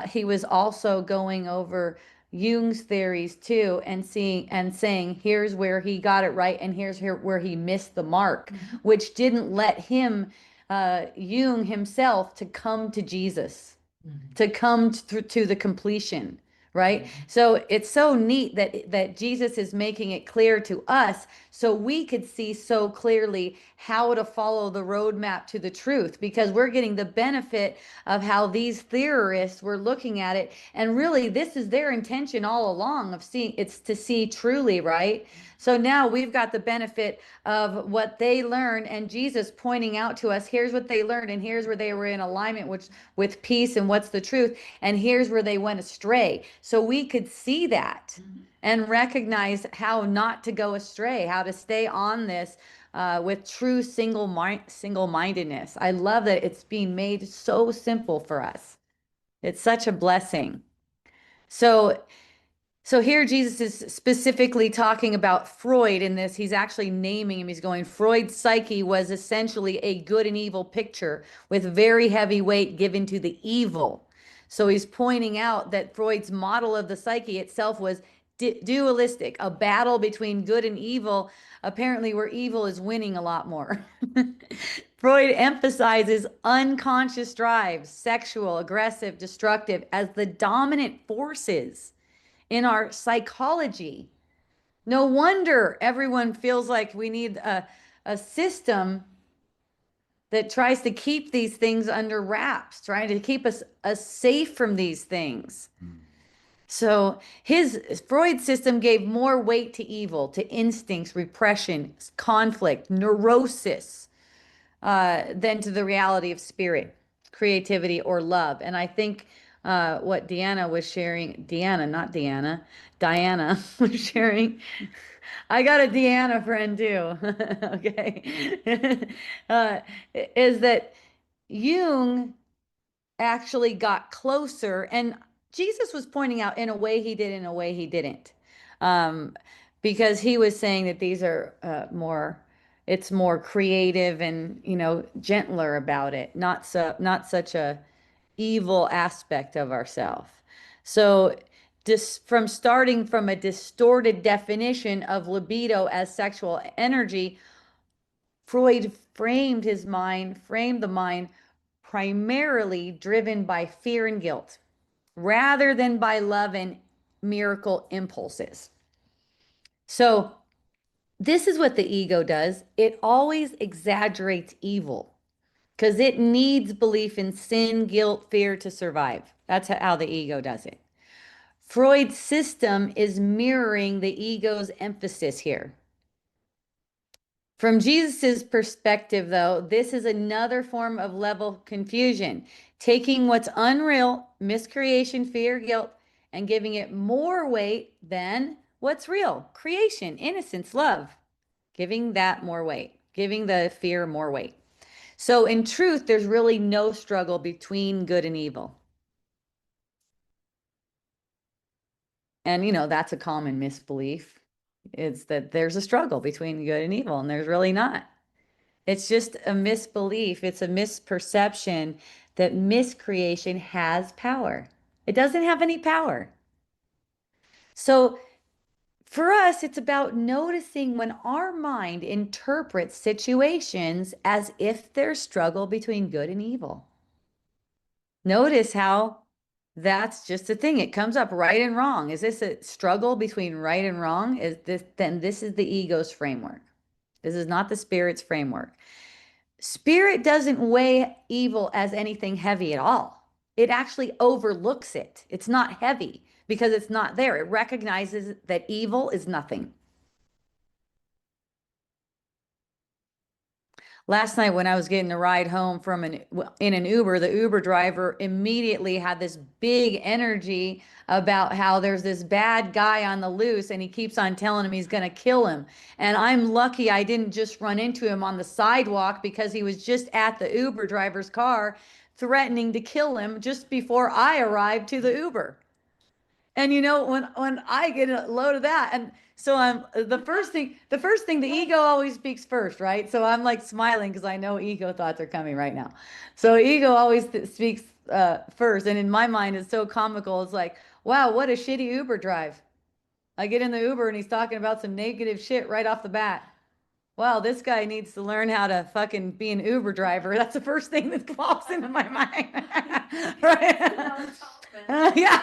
He was also going over Jung's theories too, and saying, here's where he got it right, and here's where he missed the mark, which didn't let him, Jung himself, to come to Jesus, to come to the completion. Right. So it's so neat that Jesus is making it clear to us so we could see so clearly how to follow the roadmap to the truth, because we're getting the benefit of how these theorists were looking at it. And really, this is their intention all along of seeing, it's to see truly, right? So now we've got the benefit of what they learned, and Jesus pointing out to us, here's what they learned, and here's where they were in alignment with peace and what's the truth, and here's where they went astray. so we could see that and recognize how not to go astray, how to stay on this with true single-mindedness. I love that it's being made so simple for us. It's such a blessing. So here Jesus is specifically talking about Freud in this. He's actually naming him. He's going, Freud's psyche was essentially a good and evil picture with very heavy weight given to the evil. So he's pointing out that Freud's model of the psyche itself was dualistic, a battle between good and evil, apparently where evil is winning a lot more. Freud emphasizes unconscious drives, sexual, aggressive, destructive, as the dominant forces in our psychology. No wonder everyone feels like we need a system that tries to keep these things under wraps, trying to keep us safe from these things. So Freud's system gave more weight to evil, to instincts, repression, conflict, neurosis, than to the reality of spirit, creativity, or love. And I think what Diana was sharing, Diana was sharing. I got a Deanna friend too. Okay. Is that Jung actually got closer, and Jesus was pointing out in a way he did, in a way he didn't. Because he was saying that these are it's more creative and, gentler about it, not such a evil aspect of ourself. So from starting from a distorted definition of libido as sexual energy, Freud framed the mind primarily driven by fear and guilt rather than by love and miracle impulses. So this is what the ego does. It always exaggerates evil because it needs belief in sin, guilt, fear to survive. That's how the ego does it. Freud's system is mirroring the ego's emphasis here. From Jesus's perspective, though, this is another form of level confusion, taking what's unreal, miscreation, fear, guilt, and giving it more weight than what's real, creation, innocence, love, giving that more weight, giving the fear more weight. So in truth, there's really no struggle between good and evil. And, that's a common misbelief. It's that there's a struggle between good and evil, and there's really not. It's just a misbelief. It's a misperception that miscreation has power. It doesn't have any power. So for us, it's about noticing when our mind interprets situations as if there's struggle between good and evil. Notice how that's just a thing. It comes up, right and wrong. Is this a struggle between right and wrong? Then this is the ego's framework. This is not the spirit's framework. Spirit doesn't weigh evil as anything heavy at all. It actually overlooks it. It's not heavy because it's not there. It recognizes that evil is nothing. Last night when I was getting a ride home in an Uber, the Uber driver immediately had this big energy about how there's this bad guy on the loose and he keeps on telling him he's going to kill him. And I'm lucky I didn't just run into him on the sidewalk because he was just at the Uber driver's car threatening to kill him just before I arrived to the Uber. And when I get a load of that, and so I'm the first thing the ego always speaks first, right? So I'm like smiling because I know ego thoughts are coming right now. So ego always speaks first, and in my mind it's so comical. It's like, wow, what a shitty Uber drive. I get in the Uber and he's talking about some negative shit right off the bat. Wow, this guy needs to learn how to fucking be an Uber driver. That's the first thing that pops into my mind. Right? Yeah,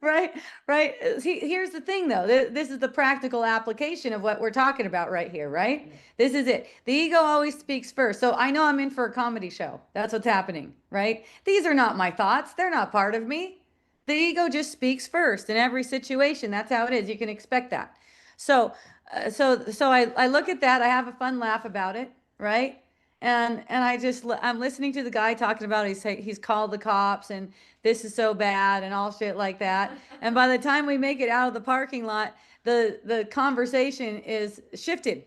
right. Right. See, here's the thing though. This is the practical application of what we're talking about right here, right? This is it. The ego always speaks first. So I know I'm in for a comedy show. That's what's happening, right? These are not my thoughts. They're not part of me. The ego just speaks first in every situation. That's how it is. You can expect that. So I look at that. I have a fun laugh about it, right? And I'm listening to the guy talking about he's called the cops and this is so bad and all shit like that. And by the time we make it out of the parking lot, the conversation is shifted.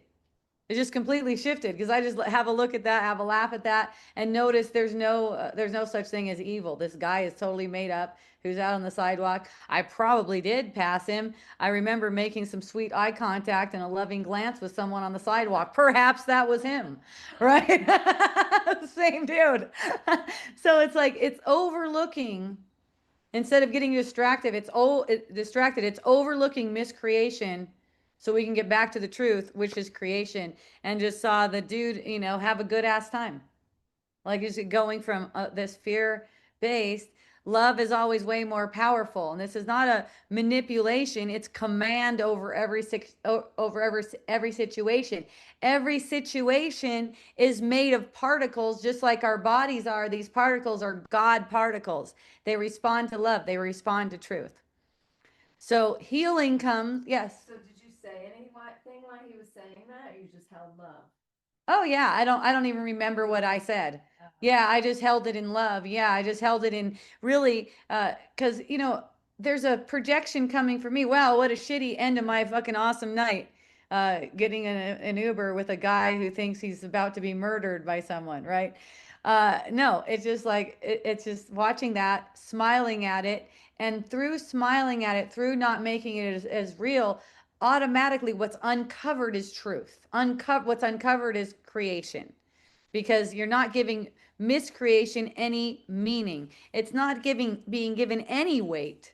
It just completely shifted because I just have a look at that, have a laugh at that, and notice there's no such thing as evil. This guy is totally made up. Who's out on the sidewalk? I probably did pass him. I remember making some sweet eye contact and a loving glance with someone on the sidewalk. Perhaps that was him, right? Same dude. So it's like it's overlooking instead of getting distracted. Distracted. It's overlooking miscreation so we can get back to the truth, which is creation. And just saw the dude, have a good ass time. Like is it going from this fear based love is always way more powerful, and this is not a manipulation, it's command over every situation. Every situation is made of particles just like our bodies are. These particles are God particles. They respond to love, they respond to truth. So healing comes, yes. So did you say anything while he was saying that, or you just held love? Oh yeah, I don't even remember what I said. Yeah, I just held it in love. Yeah, I just held it in really cuz there's a projection coming for me. Wow, what a shitty end of my fucking awesome night. Getting an Uber with a guy who thinks he's about to be murdered by someone, right? No, it's just like it's just watching that, smiling at it, and through smiling at it, through not making it as real, automatically what's uncovered is truth. What's uncovered is creation, because you're not giving miscreation any meaning. It's not being given any weight,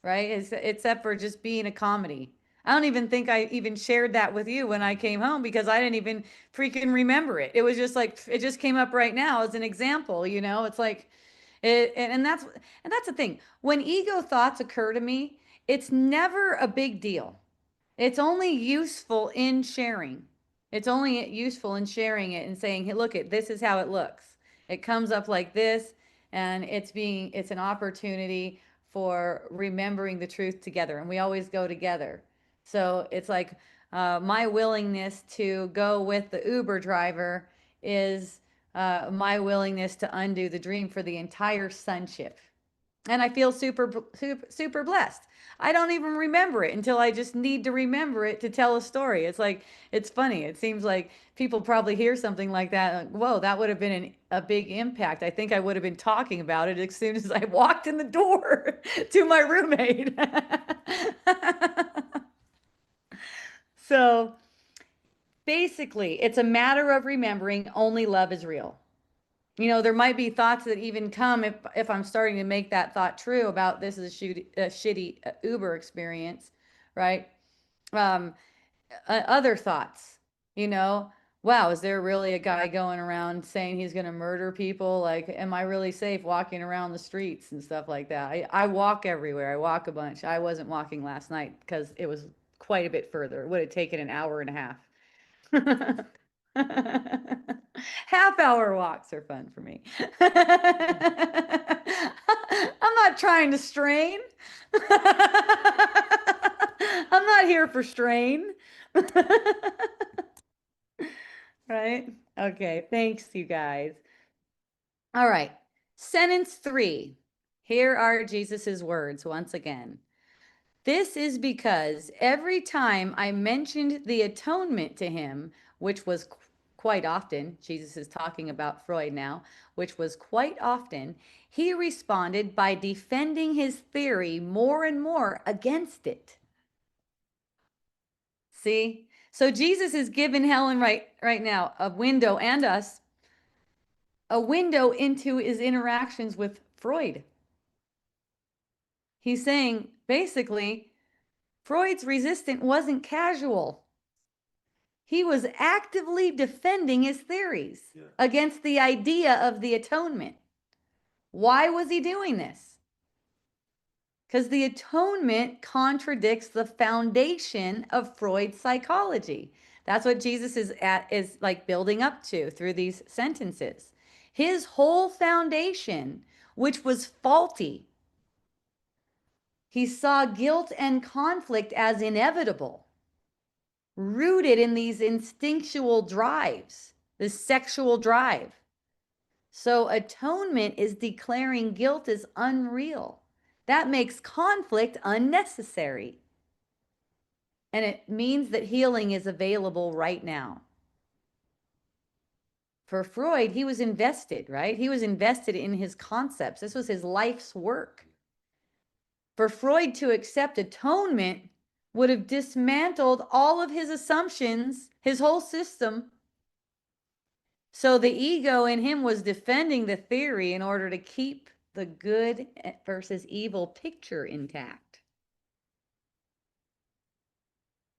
right? Except for just being a comedy. I don't even think I even shared that with you when I came home because I didn't even freaking remember it. It was just like it just came up right now as an example, It's like and that's the thing. When ego thoughts occur to me, it's never a big deal. It's only useful in sharing. It's only useful in sharing it and saying, hey, look, this is how it looks. It comes up like this, and it's an opportunity for remembering the truth together. And we always go together. So it's like my willingness to go with the Uber driver is my willingness to undo the dream for the entire sonship. And I feel super, super, super blessed. I don't even remember it until I just need to remember it to tell a story. It's like, it's funny. It seems like people probably hear something like that. Like, whoa, that would have been a big impact. I think I would have been talking about it as soon as I walked in the door to my roommate. So basically, it's a matter of remembering only love is real. There might be thoughts that even come if I'm starting to make that thought true about this is a shitty Uber experience, right? Other thoughts, wow, is there really a guy going around saying he's going to murder people? Like, am I really safe walking around the streets and stuff like that? I walk everywhere. I walk a bunch. I wasn't walking last night because it was quite a bit further. It would have taken an hour and a half. Half-hour walks are fun for me. I'm not trying to strain. I'm not here for strain. Right? Okay, thanks, you guys. All right, sentence 3. Here are Jesus's words once again. This is because every time I mentioned the atonement to him, which was quite often, Jesus is talking about Freud now, which was quite often, he responded by defending his theory more and more against it. See? So Jesus is giving Helen right now a window, and us, a window into his interactions with Freud. He's saying, basically, Freud's resistance wasn't casual. He was actively defending his theories against the idea of the atonement. Why was he doing this? Because the atonement contradicts the foundation of Freud's psychology. That's what Jesus is like building up to through these sentences. His whole foundation, which was faulty, he saw guilt and conflict as inevitable, rooted in these instinctual drives. the sexual drive. So atonement is declaring guilt is unreal. That makes conflict unnecessary. And it means that healing is available right now. For Freud, he was invested, right? He was invested in his concepts. This was his life's work. For Freud to accept atonement would have dismantled all of his assumptions, his whole system. So the ego in him was defending the theory in order to keep the good versus evil picture intact.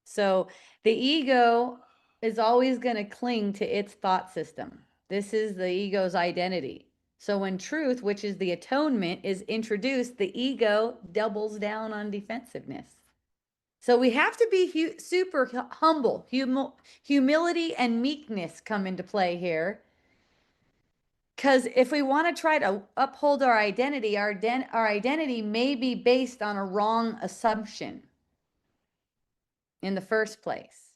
So the ego is always going to cling to its thought system. This is the ego's identity. So when truth, which is the atonement, is introduced, the ego doubles down on defensiveness. So we have to be super humble. Humility and meekness come into play here. Because if we want to try to uphold our identity, our identity may be based on a wrong assumption in the first place.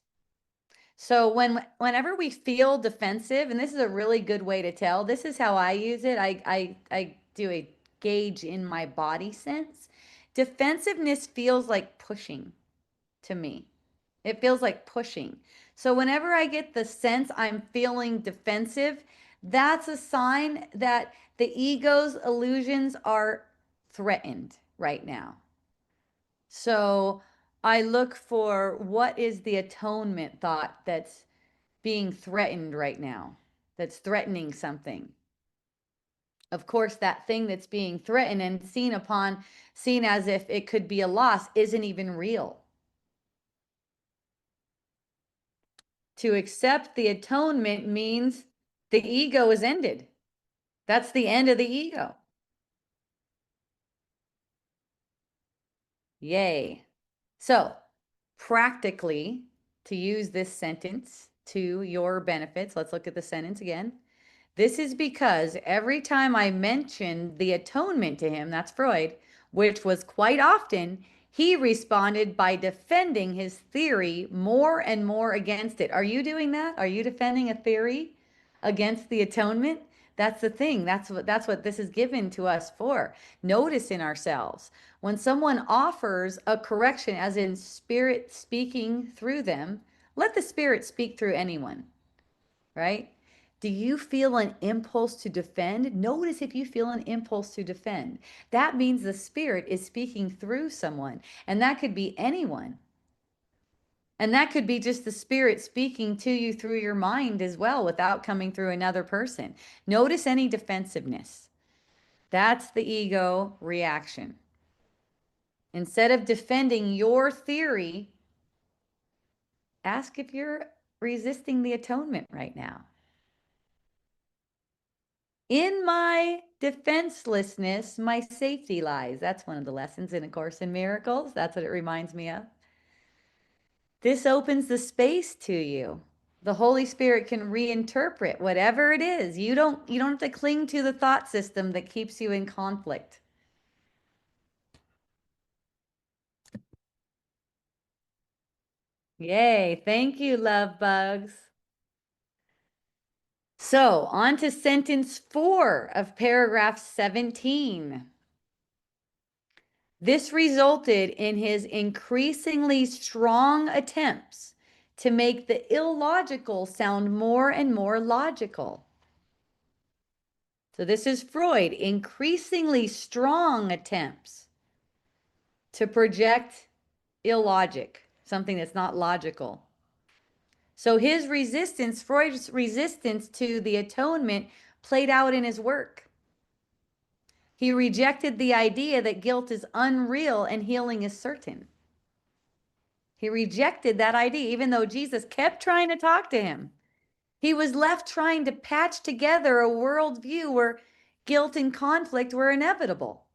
So whenever we feel defensive, and this is a really good way to tell, this is how I use it. I do a gauge in my body sense. Defensiveness feels like pushing to me. It feels like pushing. So whenever I get the sense I'm feeling defensive, that's a sign that the ego's illusions are threatened right now. So I look for what is the atonement thought that's being threatened right now, that's threatening something. Of course, that thing that's being threatened and seen as if it could be a loss isn't even real. To accept the atonement means the ego is ended. That's the end of the ego. Yay. So, practically, to use this sentence to your benefits, let's look at the sentence again. This is because every time I mentioned the atonement to him, that's Freud, which was quite often, he responded by defending his theory more and more against it. Are you doing that? Are you defending a theory against the atonement? That's the thing. That's what this is given to us for. Notice in ourselves. When someone offers a correction, as in spirit speaking through them, let the spirit speak through anyone, right? Do you feel an impulse to defend? Notice if you feel an impulse to defend. That means the spirit is speaking through someone, and that could be anyone. And that could be just the spirit speaking to you through your mind as well, without coming through another person. Notice any defensiveness. That's the ego reaction. Instead of defending your theory, ask if you're resisting the atonement right now. In my defenselessness, my safety lies. That's one of the lessons in A Course in Miracles. That's what it reminds me of. This opens the space to you. The Holy Spirit can reinterpret whatever it is. You don't have to cling to the thought system that keeps you in conflict. Yay. Thank you, love bugs. So on to sentence 4 of paragraph 17. This resulted in his increasingly strong attempts to make the illogical sound more and more logical. So this is Freud, increasingly strong attempts to project illogic, something that's not logical. So his resistance, Freud's resistance to the atonement, played out in his work. He rejected the idea that guilt is unreal and healing is certain. He rejected that idea, even though Jesus kept trying to talk to him. He was left trying to patch together a worldview where guilt and conflict were inevitable.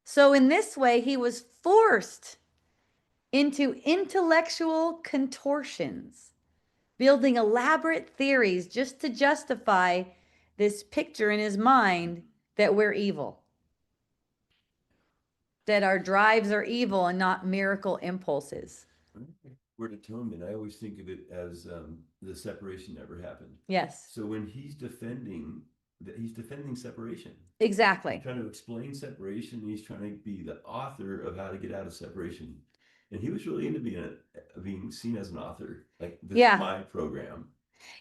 So in this way, he was forced into intellectual contortions, building elaborate theories just to justify this picture in his mind that we're evil, that our drives are evil and not miracle impulses. word atonement, I always think of it as the separation never happened. Yes, So when he's defending separation. exactly. He's trying to explain separation. And he's trying to be the author of how to get out of separation. And he was really into being seen as an author. Like, this Yeah. is my program.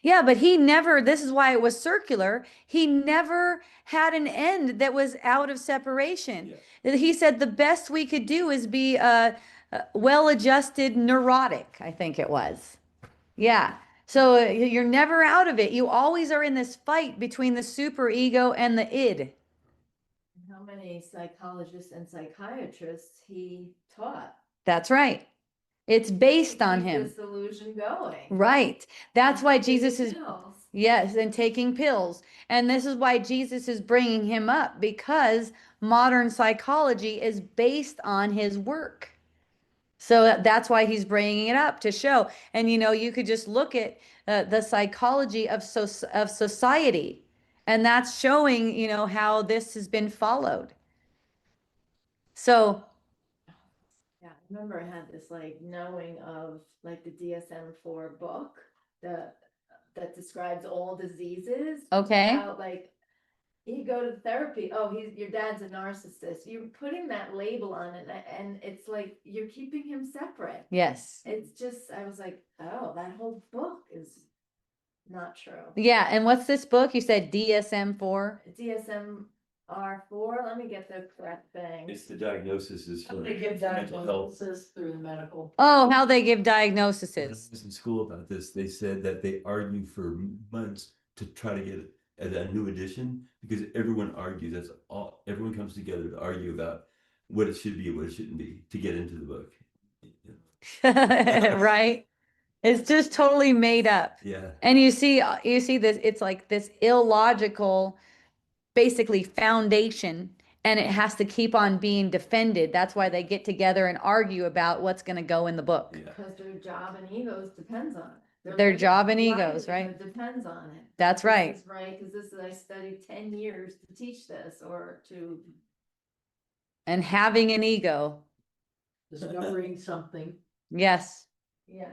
Yeah, but he never, this is why it was circular. He never had an end that was out of separation. He said the best we could do is be a well-adjusted neurotic, I think it was. Yeah. So you're never out of it. You always are in this fight between the superego and the id. How many psychologists and psychiatrists he taught? That's right. It's based to on keep him. This illusion going. Right. That's why Taking Jesus is, pills. yes, and taking pills. And this is why Jesus is bringing him up, because modern psychology is based on his work. So that's why he's bringing it up, to show. And you could just look at the psychology of society, and that's showing how this has been followed. So Yeah, I remember I had this like knowing of like the DSM-4 book that describes all diseases. okay, How like you go to therapy, oh, your dad's a narcissist. You're putting that label on it, and it's like you're keeping him separate. yes, It's just, I was like, oh, that whole book is not true. yeah. And what's this book? You said DSM-4. DSM-4, let me get the correct thing. It's the diagnosis is for They give mental health. diagnosis through the medical. Oh, how they give When I diagnoses. was in school about this, they said that they argued for months to try to get a new edition, because everyone argues. That's all. Everyone comes together to argue about what it should be and what it shouldn't be to get into the book. Right? It's just totally made up. Yeah. And you see this, it's like this illogical, basically foundation, and it has to keep on being defended. That's why they get together and argue about what's going to go in the book. Yeah. Because their job and egos depends on it. Their job and egos, right? livelihood Depends on it. That's right. This is right, because I studied 10 years to teach this, or to, And having an ego. Discovering something. Yes. yeah,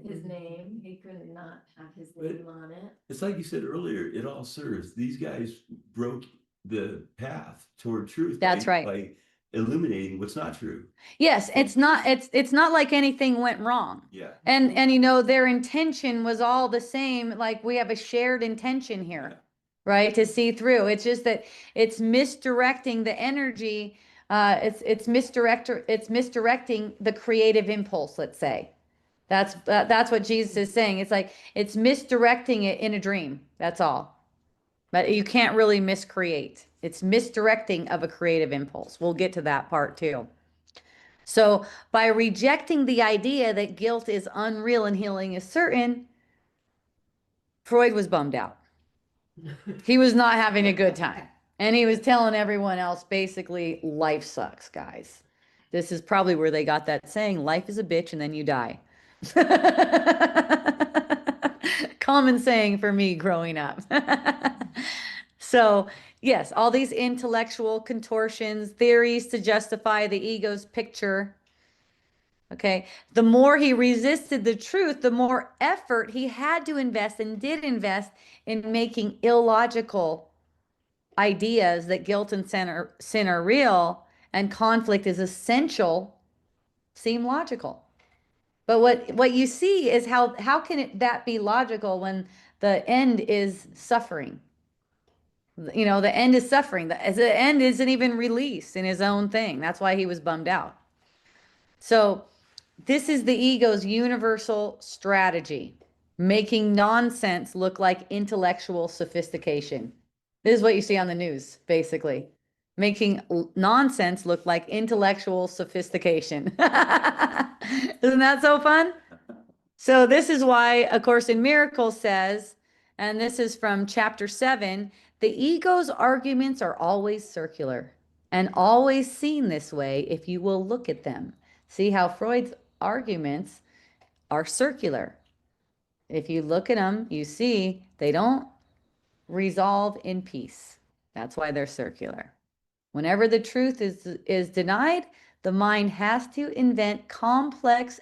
his name, he could not have his But- name on it. It's like you said earlier, it all serves. These guys broke the path toward truth. That's right. By illuminating what's not true. Yes, it's not like anything went wrong. Yeah. And their intention was all the same. Like, we have a shared intention here, right? To see through. It's just that it's misdirecting the energy. It's misdirecting the creative impulse, let's say. That's what Jesus is saying. It's like it's misdirecting it in a dream. That's all. But you can't really miscreate. It's misdirecting of a creative impulse. We'll get to that part too. So by rejecting the idea that guilt is unreal and healing is certain, Freud was bummed out. He was not having a good time. And he was telling everyone else, basically, life sucks, guys. This is probably where they got that saying, life is a bitch and then you die. Common saying for me growing up. So, yes, all these intellectual contortions, theories to justify the ego's picture. Okay. The more he resisted the truth, the more effort he had to invest and did invest in making illogical ideas that guilt and sin are real and conflict is essential seem logical. But what you see is how can that be logical when the end is suffering? The end is suffering. The end isn't even released in his own thing. That's why he was bummed out. So this is the ego's universal strategy, making nonsense look like intellectual sophistication. This is what you see on the news, basically. Making nonsense look like intellectual sophistication. Isn't that so fun? So this is why A Course in Miracles says, and this is from chapter 7, the ego's arguments are always circular and always seen this way if you will look at them. See how Freud's arguments are circular. If you look at them, you see they don't resolve in peace. That's why they're circular. Whenever the truth is denied, the mind has to invent complex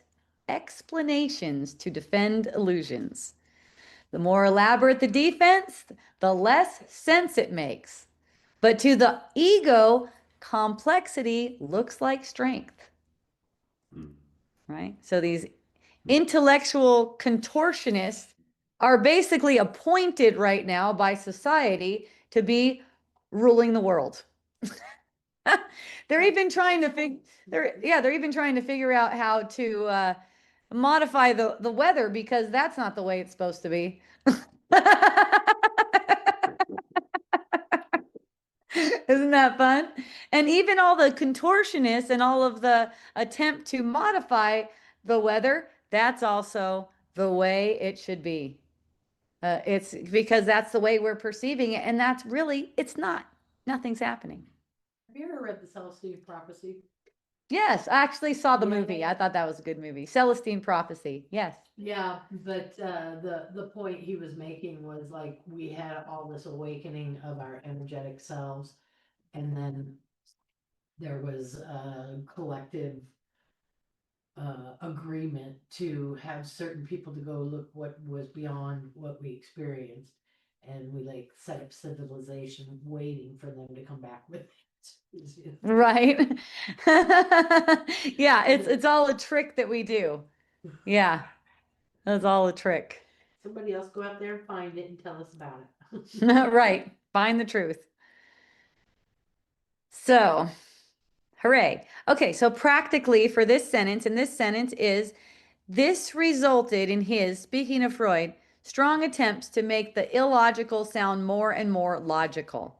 explanations to defend illusions. The more elaborate the defense, the less sense it makes. But to the ego, complexity looks like strength, Mm. right? So these intellectual contortionists are basically appointed right now by society to be ruling the world. They're even trying to they're even trying to figure out how to modify the weather because that's not the way it's supposed to be. Isn't that fun? And even all the contortionists and all of the attempt to modify the weather, that's also the way it should be. It's because that's the way we're perceiving it, and that's really, it's not. Nothing's happening. Have you ever read the Celestine Prophecy? Yes, I actually saw the Yeah. movie. I thought that was a good movie. Celestine Prophecy. Yes. Yeah, but the point he was making was like we had all this awakening of our energetic selves, and then there was a collective agreement to have certain people to go look what was beyond what we experienced, and we like set up civilization waiting for them to come back with it. Right. Yeah, it's all a trick that we do. Yeah. That's all a trick. Somebody else go out there and find it and tell us about it. Right. Find the truth. So, hooray. Okay, so practically for this sentence, and this sentence is this resulted in his, speaking of Freud, strong attempts to make the illogical sound more and more logical.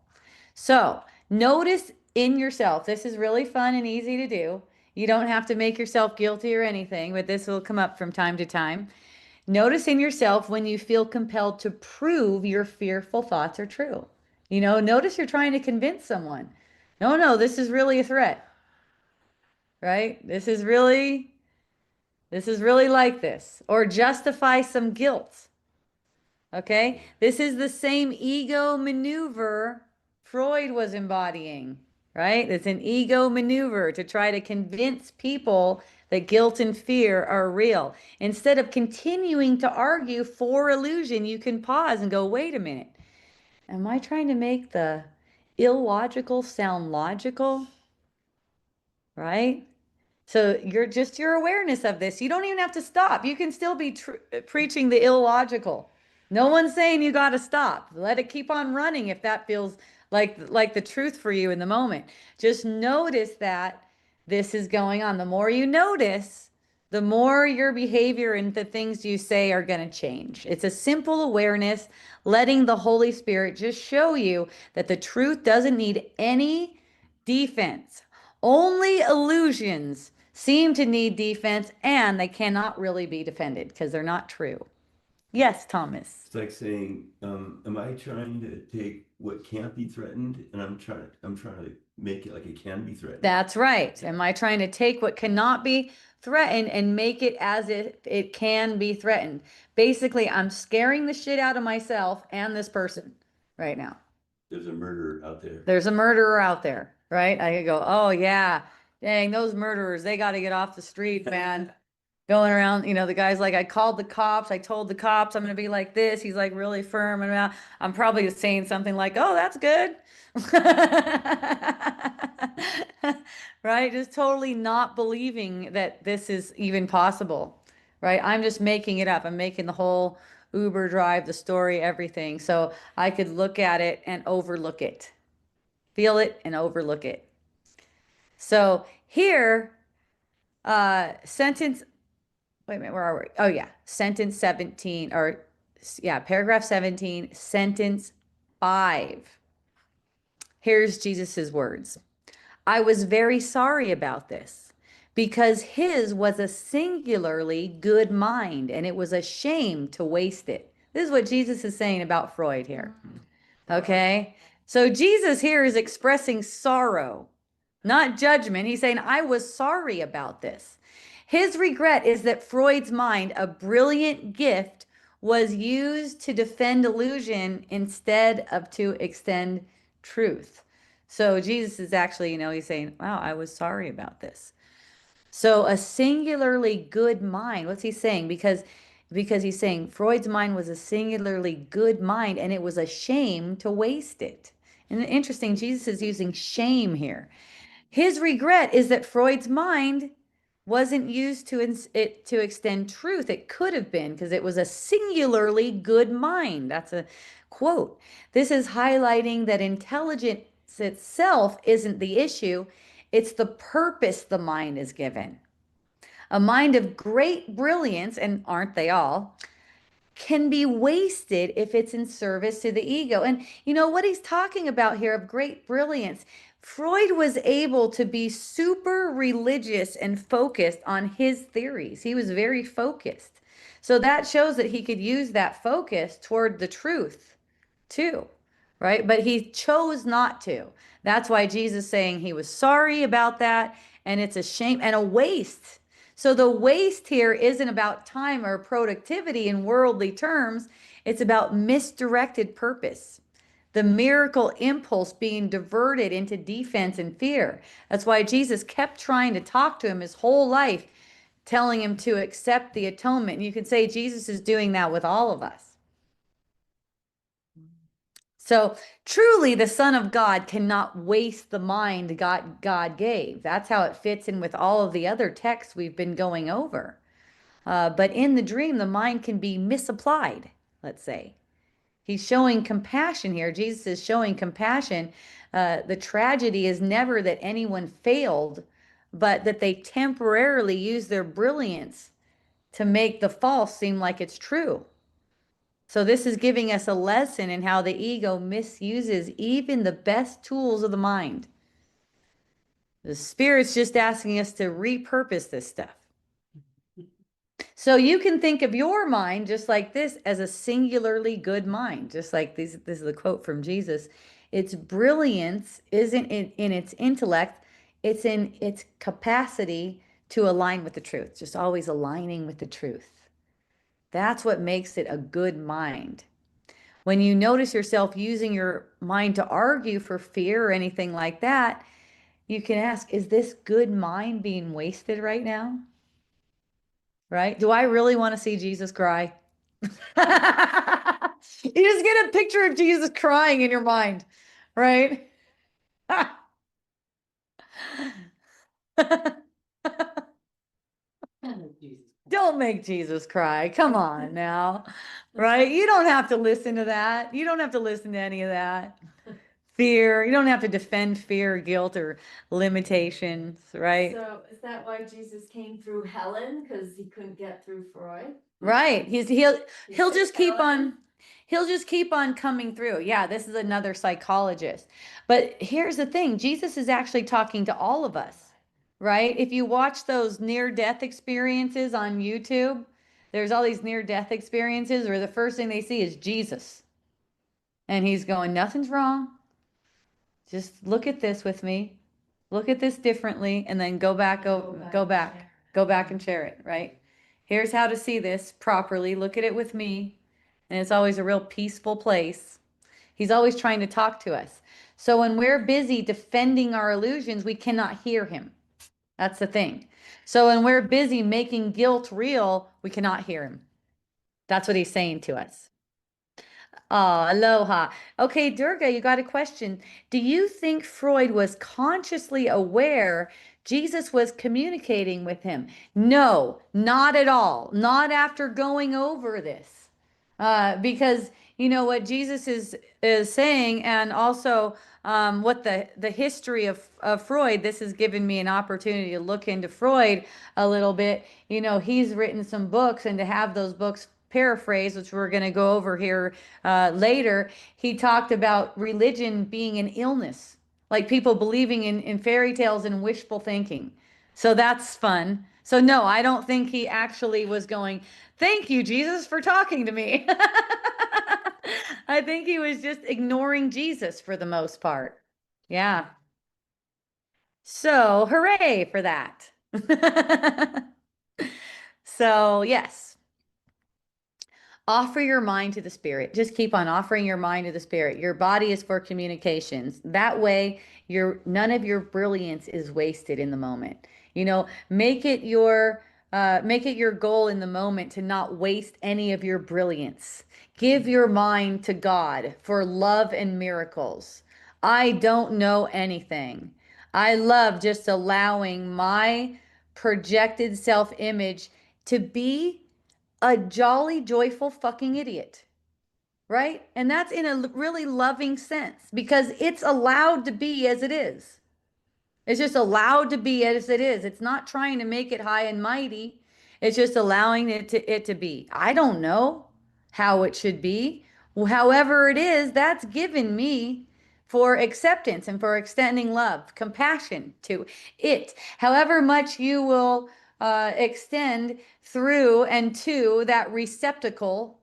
So, notice in yourself, this is really fun and easy to do. You don't have to make yourself guilty or anything, but this will come up from time to time. Notice in yourself when you feel compelled to prove your fearful thoughts are true. You know, notice you're trying to convince someone. No, this is really a threat. Right? This is really like this. Or justify some guilt. Okay? This is the same ego maneuver Freud was embodying, right? It's an ego maneuver to try to convince people that guilt and fear are real. Instead of continuing to argue for illusion, you can pause and go, wait a minute. Am I trying to make the illogical sound logical? Right? So your awareness of this. You don't even have to stop. You can still be preaching the illogical. No one's saying you got to stop. Let it keep on running if that feels like the truth for you in the moment. Just notice that this is going on. The more you notice, the more your behavior and the things you say are going to change. It's a simple awareness, letting the Holy Spirit just show you that the truth doesn't need any defense. Only illusions seem to need defense, and they cannot really be defended because they're not true. Yes, Thomas. It's like saying, am I trying to take what can't be threatened and I'm trying to make it like it can be threatened. That's right. Am I trying to take what cannot be threatened and make it as if it can be threatened? Basically, I'm scaring the shit out of myself and this person right now. There's a murderer out there. There's a murderer out there, right? I could go, oh yeah, dang, those murderers, they got to get off the street, man. Going around, you know, the guy's like, I called the cops. I told the cops I'm going to be like this. He's like really firm. And I'm probably saying something like, oh, that's good. Right? Just totally not believing that this is even possible. Right? I'm just making it up. I'm making the whole Uber drive, the story, everything. So I could look at it and overlook it, feel it and overlook it. So here, sentence, wait a minute, where are we? Oh yeah, sentence 17, or yeah, paragraph 17, sentence 5. Here's Jesus's words. I was very sorry about this because his was a singularly good mind and it was a shame to waste it. This is what Jesus is saying about Freud here. Okay. So Jesus here is expressing sorrow, not judgment. He's saying, I was sorry about this. His regret is that Freud's mind, a brilliant gift, was used to defend illusion instead of to extend truth. So Jesus is actually, you know, he's saying, wow, I was sorry about this. So a singularly good mind, what's he saying? Because he's saying Freud's mind was a singularly good mind and it was a shame to waste it. And interesting, Jesus is using shame here. His regret is that Freud's mind wasn't used to extend truth. It could have been because it was a singularly good mind. That's a quote. This is highlighting that intelligence itself isn't the issue. It's the purpose the mind is given. A mind of great brilliance, and aren't they all, can be wasted if it's in service to the ego. And you know what he's talking about here of great brilliance. Freud was able to be super religious and focused on his theories. He was very focused. So that shows that he could use that focus toward the truth too, right? But he chose not to. That's why Jesus is saying he was sorry about that, and it's a shame and a waste. So the waste here isn't about time or productivity in worldly terms. It's about misdirected purpose. The miracle impulse being diverted into defense and fear. That's why Jesus kept trying to talk to him his whole life, telling him to accept the atonement. And you can say Jesus is doing that with all of us. So truly, the Son of God cannot waste the mind God gave. That's how it fits in with all of the other texts we've been going over. But in the dream, the mind can be misapplied, let's say. He's showing compassion here. Jesus is showing compassion. The tragedy is never that anyone failed, but that they temporarily use their brilliance to make the false seem like it's true. So this is giving us a lesson in how the ego misuses even the best tools of the mind. The Spirit's just asking us to repurpose this stuff. So you can think of your mind just like this as a singularly good mind, just like this is the quote from Jesus. Its brilliance isn't in its intellect, it's in its capacity to align with the truth, just always aligning with the truth. That's what makes it a good mind. When you notice yourself using your mind to argue for fear or anything like that, you can ask, is this good mind being wasted right now? Right? Do I really want to see Jesus cry? You just get a picture of Jesus crying in your mind, right? Don't make Jesus cry. Come on now. Right? You don't have to listen to that. You don't have to listen to any of that. Fear. You don't have to defend fear, guilt, or limitations, right? So is that why Jesus came through Helen? Because he couldn't get through Freud? Right. He'll He just picked keep Helen? he'll just keep on coming through. Yeah, this is another psychologist. But here's the thing, Jesus is actually talking to all of us, right? If you watch those near-death experiences on YouTube, there's all these near-death experiences where the first thing they see is Jesus. And he's going, nothing's wrong. Just look at this with me. Look at this differently, and then go back and share it, right? Here's how to see this properly. Look at it with me. And it's always a real peaceful place. He's always trying to talk to us. So when we're busy defending our illusions, we cannot hear him. That's the thing. So when we're busy making guilt real, we cannot hear him. That's what he's saying to us. Oh, aloha. Okay, Durga, you got a question. Do you think Freud was consciously aware Jesus was communicating with him? No, not at all. Not after going over this. Because you know what Jesus is saying, and also what the history of Freud, this has given me an opportunity to look into Freud a little bit. You know, he's written some books, and to have those books paraphrase, which we're going to go over here later, he talked about religion being an illness, like people believing in fairy tales and wishful thinking. So that's fun. So no, I don't think he actually was going, thank you, Jesus, for talking to me. I think he was just ignoring Jesus for the most part. Yeah. So hooray for that. So yes. Offer your mind to the Spirit. Just keep on offering your mind to the Spirit. Your body is for communications. That way, none of your brilliance is wasted in the moment. Make it your goal in the moment to not waste any of your brilliance. Give your mind to God for love and miracles. I don't know anything. I love just allowing my projected self-image to be a jolly, joyful fucking idiot. Right? And that's in a really loving sense because it's allowed to be as it is. It's just allowed to be as it is. It's not trying to make it high and mighty. It's just allowing it to be. I don't know how it should be. Well, however it is, that's given me for acceptance and for extending love, compassion to it. However much you will extend through and to that receptacle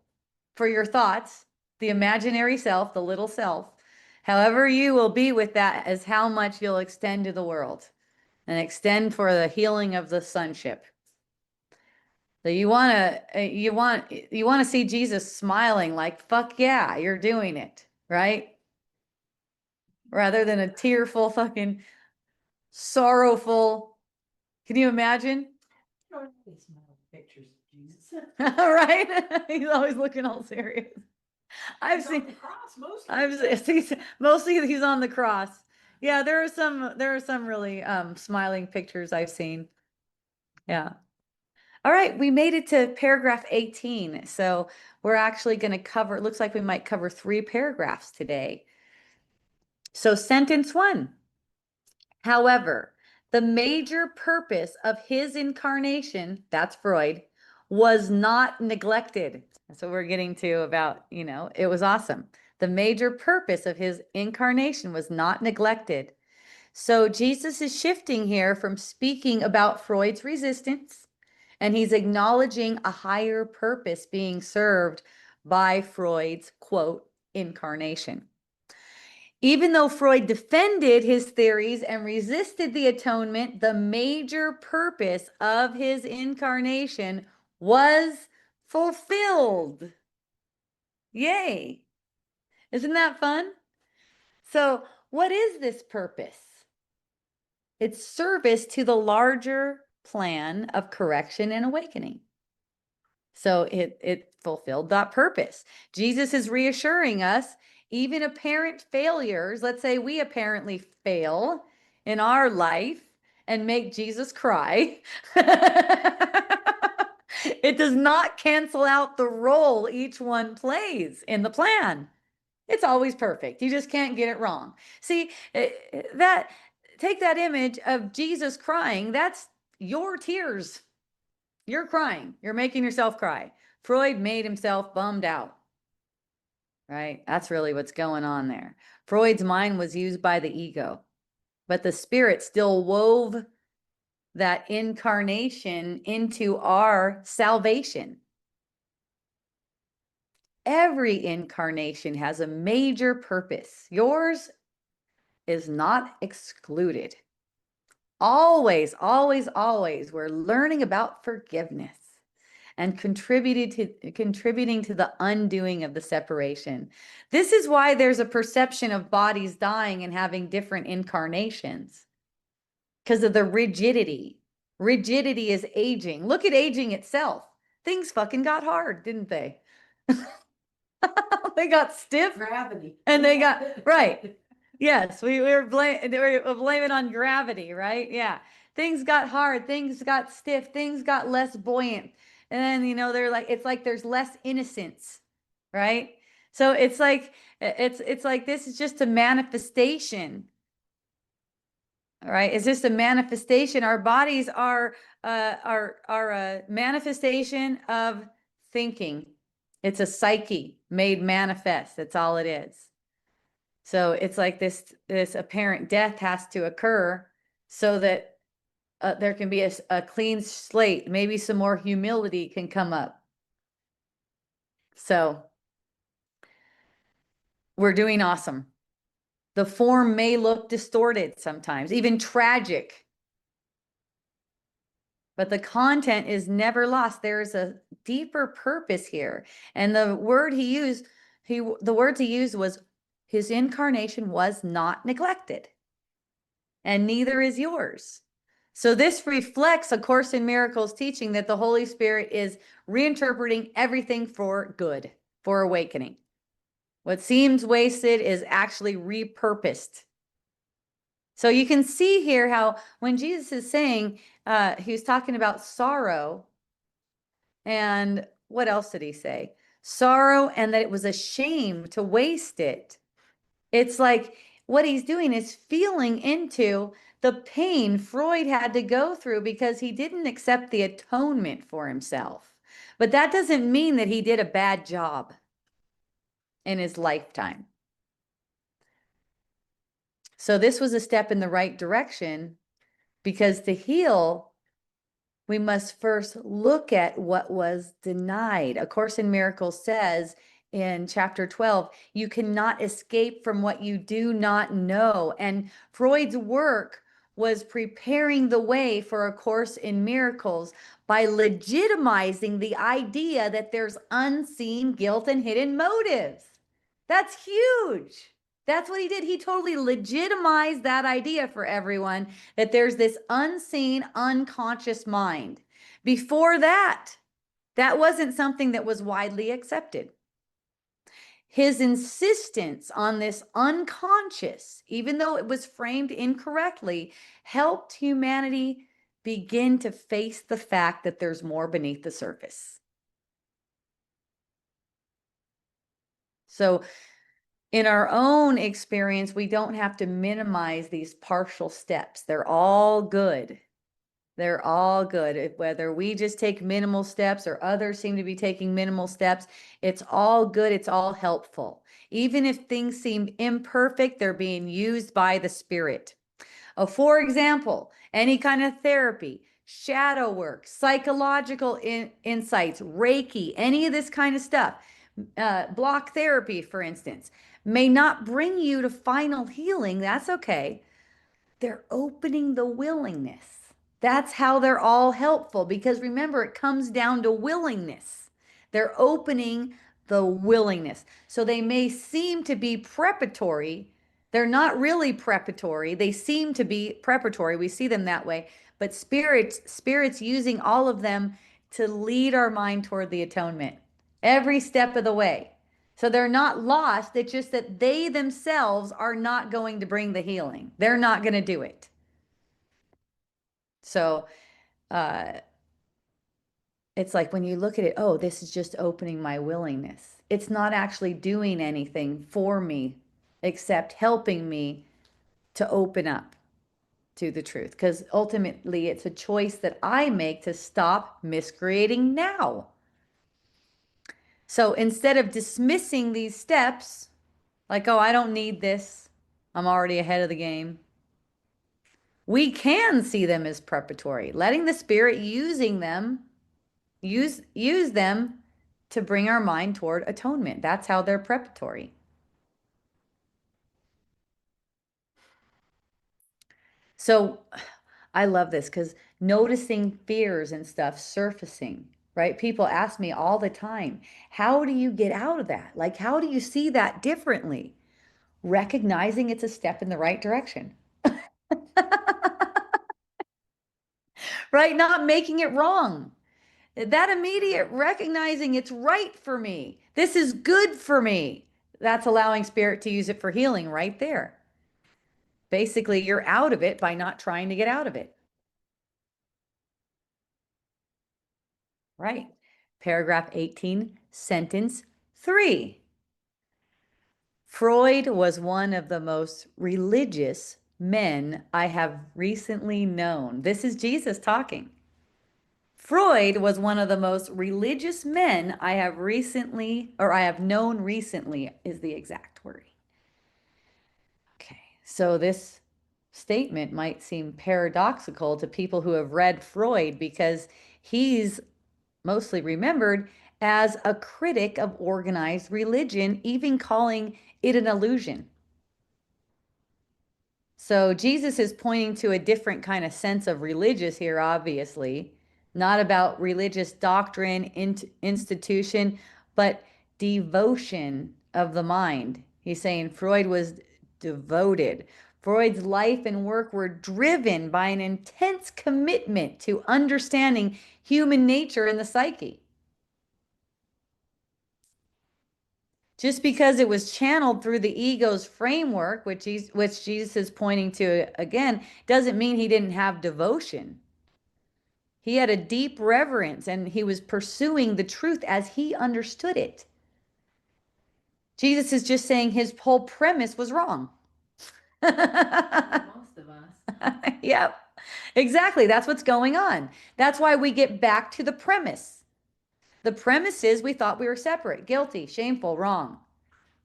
for your thoughts, the imaginary self, the little self, however you will be with that is how much you'll extend to the world and extend for the healing of the sonship. So you want to see Jesus smiling like, fuck yeah, you're doing it, right? Rather than a tearful fucking sorrowful. Can you imagine? It's my pictures of Jesus. Right? He's always looking all serious. I've He's on seen the cross mostly he's on the cross. Yeah, there are some really smiling pictures I've seen. Yeah. All right, we made it to paragraph 18. So we're actually going to cover, it looks like we might cover 3 paragraphs today. So sentence 1. However, the major purpose of his incarnation, that's Freud, was not neglected. That's what we're getting to about, it was awesome. The major purpose of his incarnation was not neglected. So Jesus is shifting here from speaking about Freud's resistance, and he's acknowledging a higher purpose being served by Freud's, quote, incarnation. Even though Freud defended his theories and resisted the atonement, the major purpose of his incarnation was fulfilled. Yay. Isn't that fun? So, what is this purpose? It's service to the larger plan of correction and awakening. So it fulfilled that purpose. Jesus is reassuring us, even apparent failures, let's say we apparently fail in our life and make Jesus cry. It does not cancel out the role each one plays in the plan. It's always perfect. You just can't get it wrong. See, take that image of Jesus crying. That's your tears. You're crying. You're making yourself cry. Freud made himself bummed out. Right? That's really what's going on there. Freud's mind was used by the ego, but the spirit still wove that incarnation into our salvation. Every incarnation has a major purpose. Yours is not excluded. Always, always, always, we're learning about forgiveness and contributing to the undoing of the separation. This is why there's a perception of bodies dying and having different incarnations, because of the rigidity. Rigidity is aging. Look at aging itself. Things fucking got hard, didn't they? They got stiff. Gravity. And they got, right. Yes, we were blaming on gravity, right? Yeah. Things got hard, things got stiff, things got less buoyant. And then, they're like, it's like there's less innocence, right? So it's like this is just a manifestation. All right. It's just a manifestation. Our bodies are a manifestation of thinking. It's a psyche made manifest. That's all it is. So it's like this apparent death has to occur so that there can be a clean slate. Maybe some more humility can come up. So we're doing awesome. The form may look distorted sometimes, even tragic. But the content is never lost. There is a deeper purpose here. And the words he used was, his incarnation was not neglected. And neither is yours. So this reflects A Course in Miracles teaching that the Holy Spirit is reinterpreting everything for good, for awakening. What seems wasted is actually repurposed. So you can see here how when Jesus is saying, he was talking about sorrow, and what else did he say? Sorrow, and that it was a shame to waste it. It's like what he's doing is feeling into the pain Freud had to go through because he didn't accept the atonement for himself. But that doesn't mean that he did a bad job in his lifetime. So this was a step in the right direction, because to heal, we must first look at what was denied. A Course in Miracles says in chapter 12, you cannot escape from what you do not know. And Freud's work was preparing the way for A Course in Miracles by legitimizing the idea that there's unseen guilt and hidden motives. That's huge. That's what he did. He totally legitimized that idea for everyone, that there's this unseen, unconscious mind. Before that, that wasn't something that was widely accepted. His insistence on this unconscious, even though it was framed incorrectly, helped humanity begin to face the fact that there's more beneath the surface. So in our own experience, we don't have to minimize these partial steps. They're all good. They're all good. Whether we just take minimal steps or others seem to be taking minimal steps, it's all good. It's all helpful. Even if things seem imperfect, they're being used by the Spirit. For example, any kind of therapy, shadow work, psychological insights, Reiki, any of this kind of stuff, block therapy, for instance, may not bring you to final healing. That's okay. They're opening the willingness. That's how they're all helpful, because remember, it comes down to willingness. They're opening the willingness. So they may seem to be preparatory. They're not really preparatory. They seem to be preparatory. We see them that way. But spirits using all of them to lead our mind toward the atonement every step of the way. So they're not lost. It's just that they themselves are not going to bring the healing. They're not going to do it. So it's like when you look at it, oh, this is just opening my willingness. It's not actually doing anything for me except helping me to open up to the truth. Because ultimately, it's a choice that I make to stop miscreating now. So instead of dismissing these steps, like, oh, I don't need this, I'm already ahead of the game, we can see them as preparatory, letting the Spirit using them, use them to bring our mind toward atonement. That's how they're preparatory. So I love this, because noticing fears and stuff surfacing, right? People ask me all the time, how do you get out of that? Like, how do you see that differently? Recognizing it's a step in the right direction. Right? Not making it wrong. That immediate recognizing it's right for me. This is good for me. That's allowing Spirit to use it for healing right there. Basically, you're out of it by not trying to get out of it. Right. Paragraph 18, sentence 3. Freud was one of the most religious men I have recently known. This is Jesus talking. Freud was one of the most religious men I have known recently, is the exact word. Okay, so this statement might seem paradoxical to people who have read Freud, because he's mostly remembered as a critic of organized religion, even calling it an illusion. So Jesus is pointing to a different kind of sense of religious here, obviously, not about religious doctrine, institution, but devotion of the mind. He's saying Freud was devoted. Freud's life and work were driven by an intense commitment to understanding human nature and the psyche. Just because it was channeled through the ego's framework, which Jesus is pointing to again, doesn't mean he didn't have devotion. He had a deep reverence and he was pursuing the truth as he understood it. Jesus is just saying his whole premise was wrong. Most of us. Yep, exactly. That's what's going on. That's why we get back to the premise. The premise is we thought we were separate, guilty, shameful, wrong.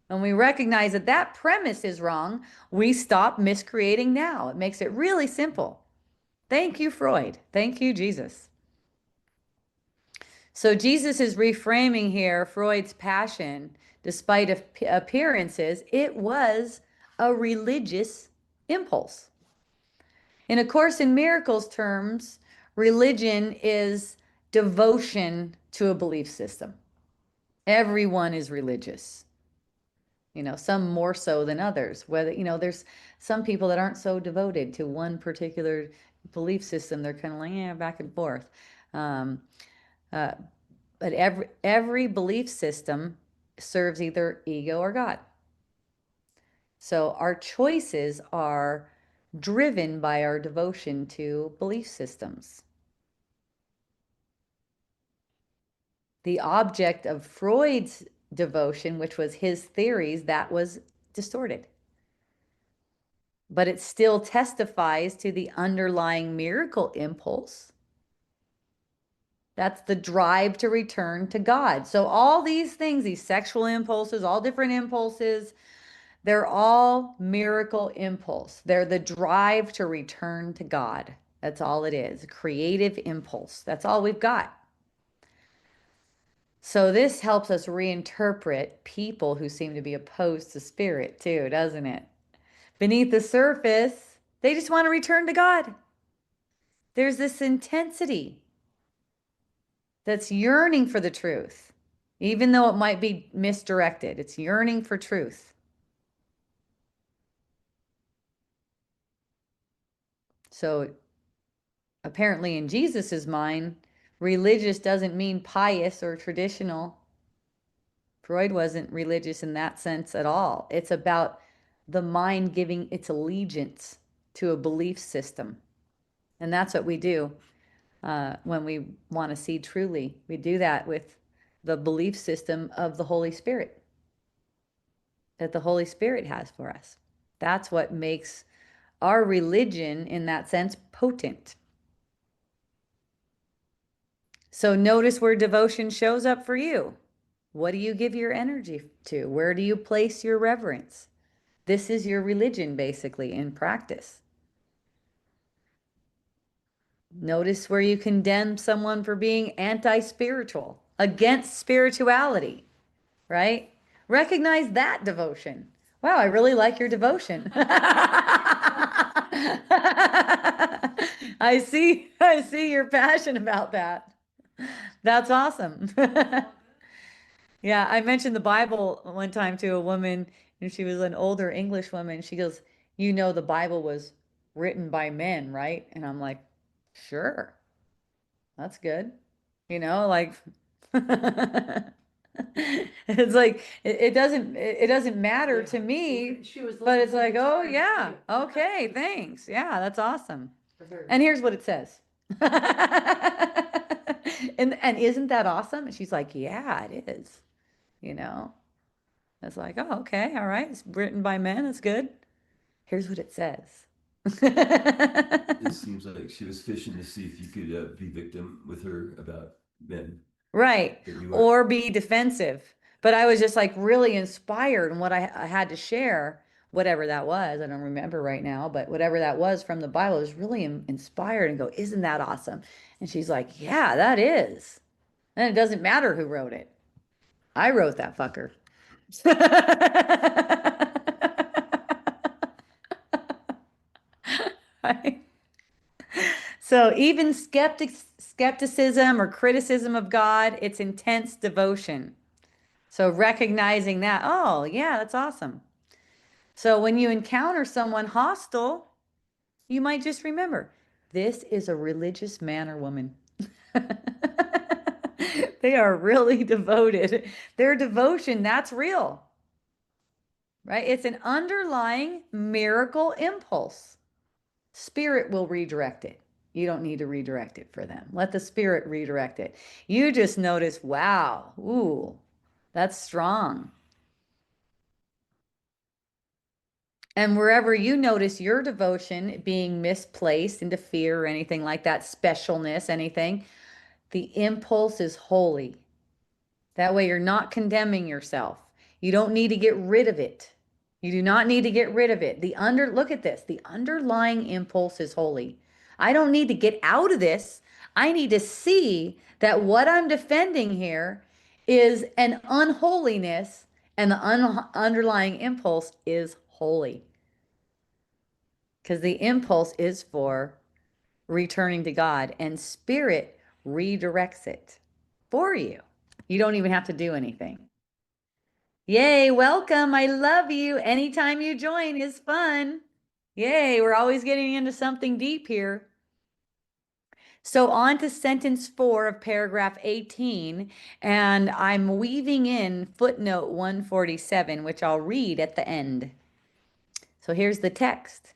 When we recognize that that premise is wrong, we stop miscreating now. It makes it really simple. Thank you, Freud. Thank you, Jesus. So Jesus is reframing here Freud's passion. Despite appearances, it was a religious impulse. In A Course in Miracles terms, religion is devotion to a belief system. Everyone is religious. You know, some more so than others. Whether, you know, there's some people that aren't so devoted to one particular belief system. They're kind of like, yeah, back and forth. But every belief system serves either ego or God. So our choices are driven by our devotion to belief systems. The object of Freud's devotion, which was his theories, that was distorted. But it still testifies to the underlying miracle impulse. That's the drive to return to God. So all these things, these sexual impulses, all different impulses, they're all miracle impulse. They're the drive to return to God. That's all it is. Creative impulse. That's all we've got. So this helps us reinterpret people who seem to be opposed to spirit too, doesn't it? Beneath the surface, they just want to return to God. There's this intensity that's yearning for the truth, even though it might be misdirected. It's yearning for truth. So apparently in Jesus's mind, religious doesn't mean pious or traditional. Freud wasn't religious in that sense at all. It's about the mind giving its allegiance to a belief system. And that's what we do when we want to see truly. We do that with the belief system of the Holy Spirit that the Holy Spirit has for us. That's what makes our religion, in that sense, potent. So notice where devotion shows up for you. What do you give your energy to? Where do you place your reverence? This is your religion, basically, in practice. Notice where you condemn someone for being anti-spiritual, against spirituality, right? Recognize that devotion. Wow, I really like your devotion. I see your passion about that. That's awesome. Yeah, I mentioned the Bible one time to a woman, and she was an older English woman. She goes, "You know, the Bible was written by men, right?" And I'm like, "Sure, that's good." You know, like it's like it doesn't matter to me, She was but it's looking like, for the oh charge, yeah, too. okay, thanks. Yeah, that's awesome. For her. And here's what it says. And isn't that awesome? And she's like, yeah, it is. You know, it's like, oh, okay, all right. It's written by men. It's good. Here's what it says. It seems like she was fishing to see if you could be victim with her about men. Right. That you Or be defensive. But I was just like really inspired, and what I had to share, whatever that was, I don't remember right now, but whatever that was from the Bible, I was really inspired and go, isn't that awesome? And she's like, yeah, that is. And it doesn't matter who wrote it. I wrote that fucker. Right? So even skepticism or criticism of God, it's intense devotion. So recognizing that, oh yeah, that's awesome. So when you encounter someone hostile, you might just remember, this is a religious man or woman. They are really devoted. Their devotion, that's real, right? It's an underlying miracle impulse. Spirit will redirect it. You don't need to redirect it for them. Let the spirit redirect it. You just notice, wow, ooh, that's strong. And wherever you notice your devotion being misplaced into fear or anything like that, specialness, anything, the impulse is holy. That way you're not condemning yourself. You don't need to get rid of it. You do not need to get rid of it. Look at this. The underlying impulse is holy. I don't need to get out of this. I need to see that what I'm defending here is an unholiness and the underlying impulse is holy. Because the impulse is for returning to God and spirit redirects it for you. You don't even have to do anything. Yay, welcome. I love you. Anytime you join is fun. Yay, we're always getting into something deep here. So on to sentence 4 of paragraph 18, and I'm weaving in footnote 147, which I'll read at the end. So here's the text.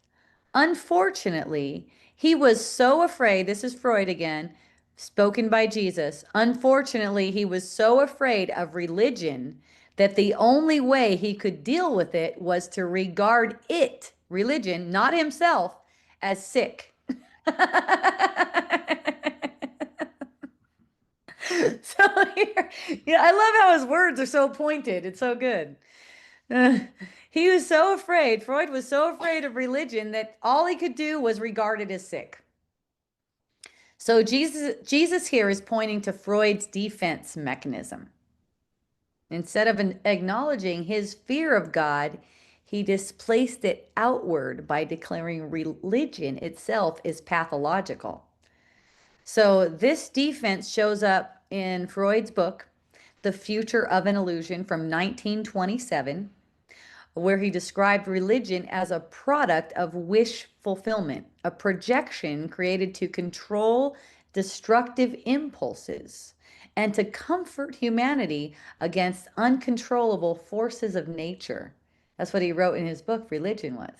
Unfortunately, he was so afraid, this is Freud again, spoken by Jesus. Unfortunately, he was so afraid of religion that the only way he could deal with it was to regard it, religion, not himself, as sick. So here, yeah, I love how his words are so pointed. It's so good. He was so afraid, Freud was so afraid of religion that all he could do was regard it as sick. So Jesus here is pointing to Freud's defense mechanism. Instead of acknowledging his fear of God, he displaced it outward by declaring religion itself is pathological. So this defense shows up in Freud's book, The Future of an Illusion from 1927, where he described religion as a product of wish fulfillment, a projection created to control destructive impulses and to comfort humanity against uncontrollable forces of nature. That's what he wrote in his book, Religion was.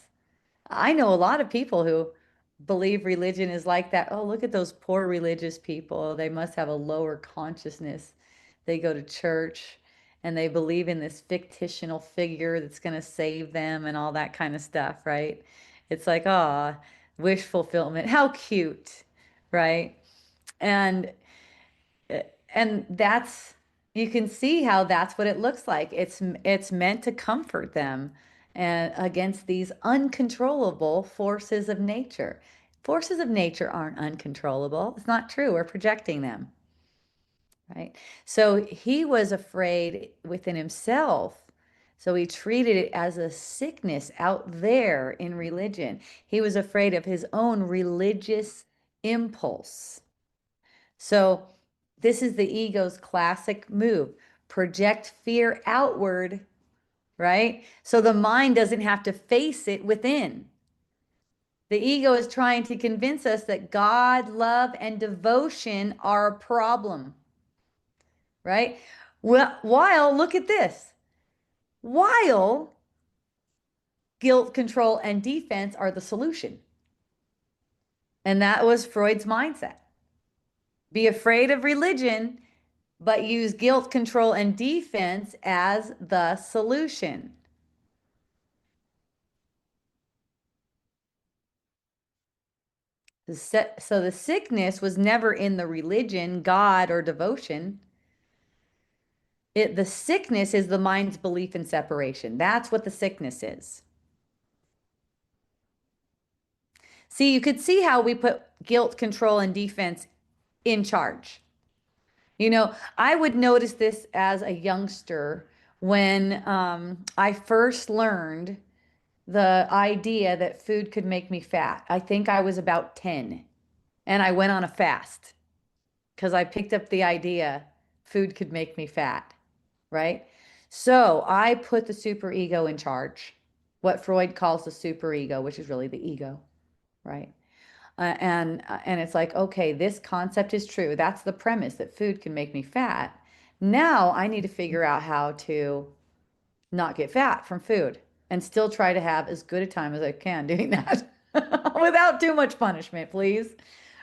I know a lot of people who believe religion is like that. Oh, look at those poor religious people. They must have a lower consciousness. They go to church and they believe in this fictional figure that's going to save them and all that kind of stuff, right? It's like, oh, wish fulfillment. How cute, right? And and that's you can see how that's what it looks like. It's meant to comfort them and against these uncontrollable forces of nature. Forces of nature aren't uncontrollable. It's not true. We're projecting them, right? So he was afraid within himself. So he treated it as a sickness out there in religion. He was afraid of his own religious impulse. So this is the ego's classic move. Project fear outward, right? So the mind doesn't have to face it within. The ego is trying to convince us that God, love, and devotion are a problem, right? Well, while, look at this, while guilt, control, and defense are the solution. And that was Freud's mindset. Be afraid of religion, but use guilt, control, and defense as the solution. So the sickness was never in the religion, God, or devotion. The sickness is the mind's belief in separation. That's what the sickness is. See, you could see how we put guilt, control, and defense in charge. You know, I would notice this as a youngster when I first learned the idea that food could make me fat. I think I was about 10 and I went on a fast because I picked up the idea food could make me fat, right? So I put the superego in charge, what Freud calls the superego, which is really the ego, right? And it's like, okay, this concept is true. That's the premise, that food can make me fat. Now I need to figure out how to not get fat from food and still try to have as good a time as I can doing that without too much punishment, please.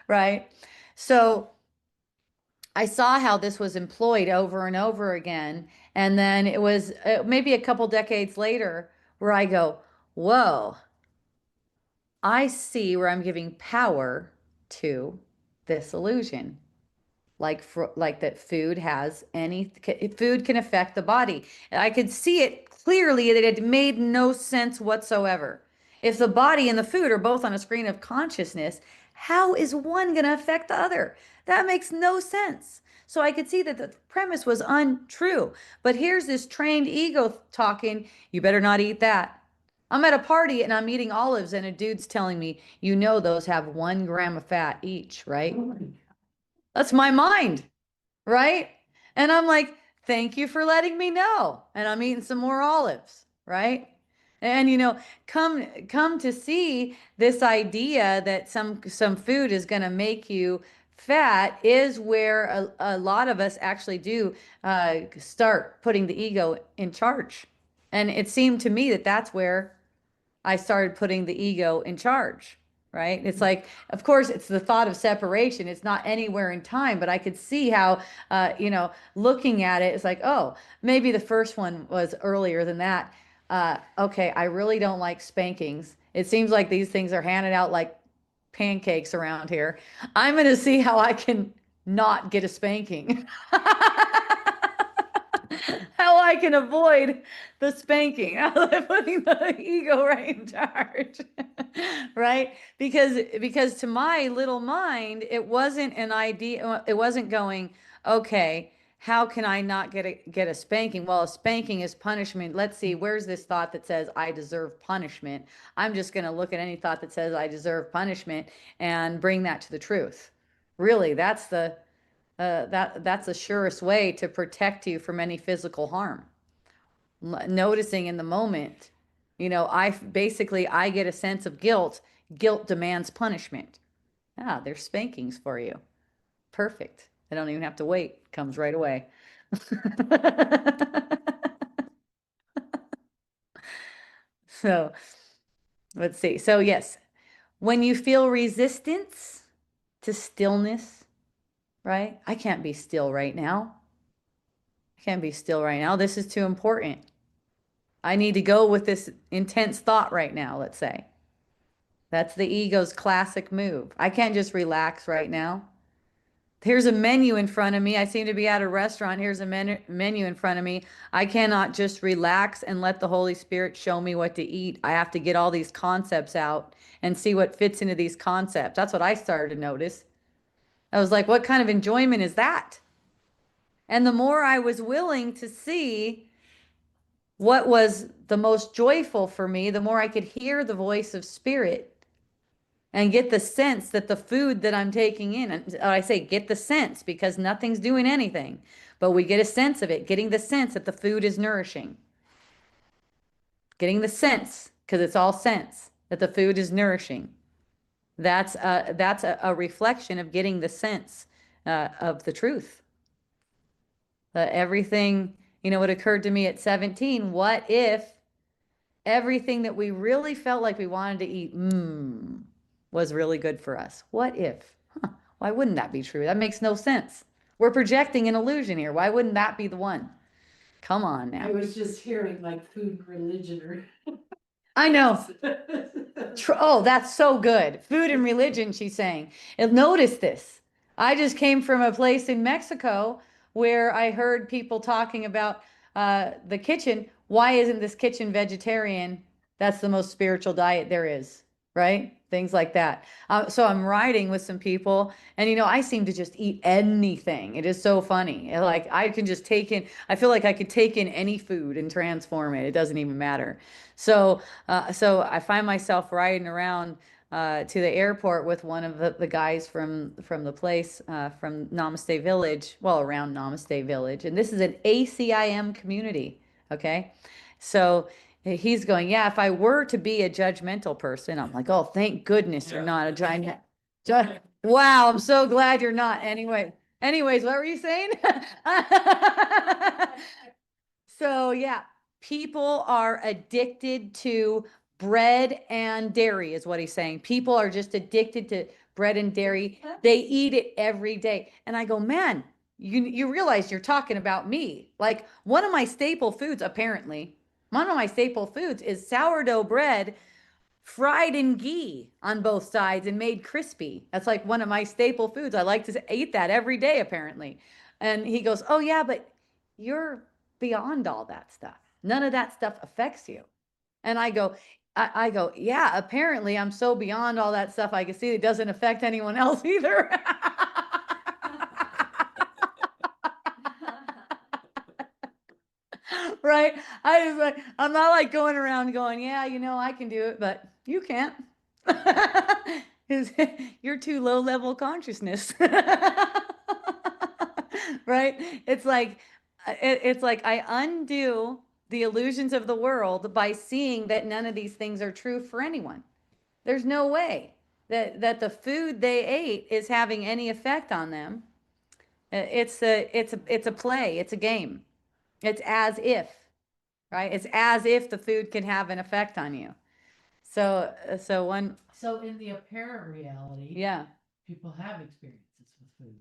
Right? So I saw how this was employed over and over again. And then it was maybe a couple decades later where I go, whoa, I see where I'm giving power to this illusion. Like that food has food can affect the body. And I could see it clearly that it made no sense whatsoever. If the body and the food are both on a screen of consciousness, how is one going to affect the other? That makes no sense. So I could see that the premise was untrue. But here's this trained ego talking, you better not eat that. I'm at a party and I'm eating olives and a dude's telling me, you know, those have 1 gram of fat each, right? Oh my God. That's my mind, right? And I'm like, thank you for letting me know. And I'm eating some more olives, right? And come to see this idea that some food is going to make you fat is where a lot of us actually do start putting the ego in charge. And it seemed to me that that's where I started putting the ego in charge, right? It's like, of course, it's the thought of separation. It's not anywhere in time, but I could see how, looking at it, it's like, oh, maybe the first one was earlier than that. Okay, I really don't like spankings. It seems like these things are handed out like pancakes around here. I'm going to see how I can not get a spanking. How I can avoid the spanking, putting the ego right in charge, right? Because to my little mind, it wasn't an idea. It wasn't going, okay, how can I not get a spanking? Well, a spanking is punishment. Let's see, where's this thought that says I deserve punishment? I'm just going to look at any thought that says I deserve punishment and bring that to the truth. Really, that's the surest way to protect you from any physical harm. Noticing in the moment, I get a sense of guilt. Guilt demands punishment. There's spankings for you. Perfect. I don't even have to wait. It comes right away. So let's see. So yes, when you feel resistance to stillness, right? I can't be still right now. I can't be still right now. This is too important. I need to go with this intense thought right now, let's say. That's the ego's classic move. I can't just relax right now. Here's a menu in front of me. I seem to be at a restaurant. Here's a menu in front of me. I cannot just relax and let the Holy Spirit show me what to eat. I have to get all these concepts out and see what fits into these concepts. That's what I started to notice. I was like, what kind of enjoyment is that? And the more I was willing to see what was the most joyful for me, the more I could hear the voice of spirit and get the sense that the food that I'm taking in, and I say get the sense because nothing's doing anything, but we get a sense of it, getting the sense that the food is nourishing. Getting the sense, because it's all sense, that the food is nourishing. That's a reflection of getting the sense of the truth. Everything, it occurred to me at 17, what if everything that we really felt like we wanted to eat was really good for us? What if? Why wouldn't that be true? That makes no sense. We're projecting an illusion here. Why wouldn't that be the one? Come on now. I was just hearing like food and religion or. I know. Oh, that's so good. Food and religion, she's saying. And notice this. I just came from a place in Mexico where I heard people talking about the kitchen. Why isn't this kitchen vegetarian? That's the most spiritual diet there is, right? Things like that. So I'm riding with some people and, I seem to just eat anything. It is so funny. Like I can just I feel like I could take in any food and transform it. It doesn't even matter. So I find myself riding around to the airport with one of the guys from the place, from Namaste Village, around Namaste Village. And this is an ACIM community. Okay. So He's going, yeah, if I were to be a judgmental person, I'm like, oh, thank goodness you're Yeah. not a giant. Wow, I'm so glad you're not. Anyways, what were you saying? So yeah, people are addicted to bread and dairy, is what he's saying. People are just addicted to bread and dairy. They eat it every day. And I go, man, you realize you're talking about me. Like one of my staple foods, apparently, one of my staple foods is sourdough bread fried in ghee on both sides and made crispy. That's like one of my staple foods. I like to eat that every day, apparently. And he goes, oh, yeah, but you're beyond all that stuff. None of that stuff affects you. And I go, yeah, apparently I'm so beyond all that stuff. I can see it doesn't affect anyone else either. Right? I'm not like going around going, yeah, I can do it, but you can't. 'Cause you're too low level consciousness. Right? It's like I undo the illusions of the world by seeing that none of these things are true for anyone. There's no way that the food they ate is having any effect on them. It's a play, it's a game. It's as if, right? It's as if the food can have an effect on you. So one, So in the apparent reality, yeah. people have experiences with food.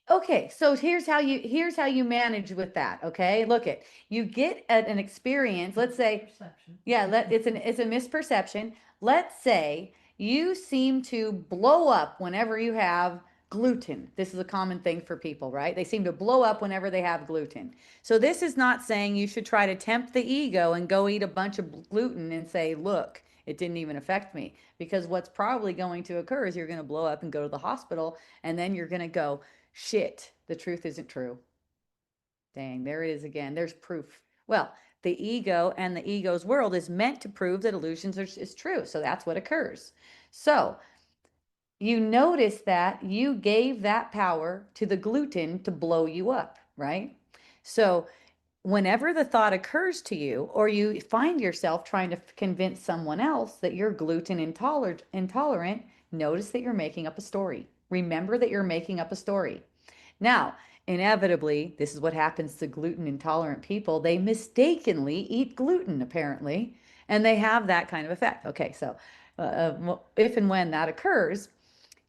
Okay, so here's how you manage with that. Okay, look it. You get an experience. Let's say, Perception. yeah, it's a misperception. Let's say you seem to blow up whenever you have gluten. This is a common thing for people, right? They seem to blow up whenever they have gluten. So this is not saying you should try to tempt the ego and go eat a bunch of gluten and say, look, it didn't even affect me. Because what's probably going to occur is you're going to blow up and go to the hospital, and then you're going to go, shit, the truth isn't true. Dang, there it is again. There's proof. Well, the ego and the ego's world is meant to prove that illusions is true. So that's what occurs. So you notice that you gave that power to the gluten to blow you up, right? So whenever the thought occurs to you, or you find yourself trying to convince someone else that you're gluten intolerant, notice that you're making up a story. Remember that you're making up a story. Now, inevitably, this is what happens to gluten intolerant people. They mistakenly eat gluten, apparently, and they have that kind of effect. Okay, so if and when that occurs,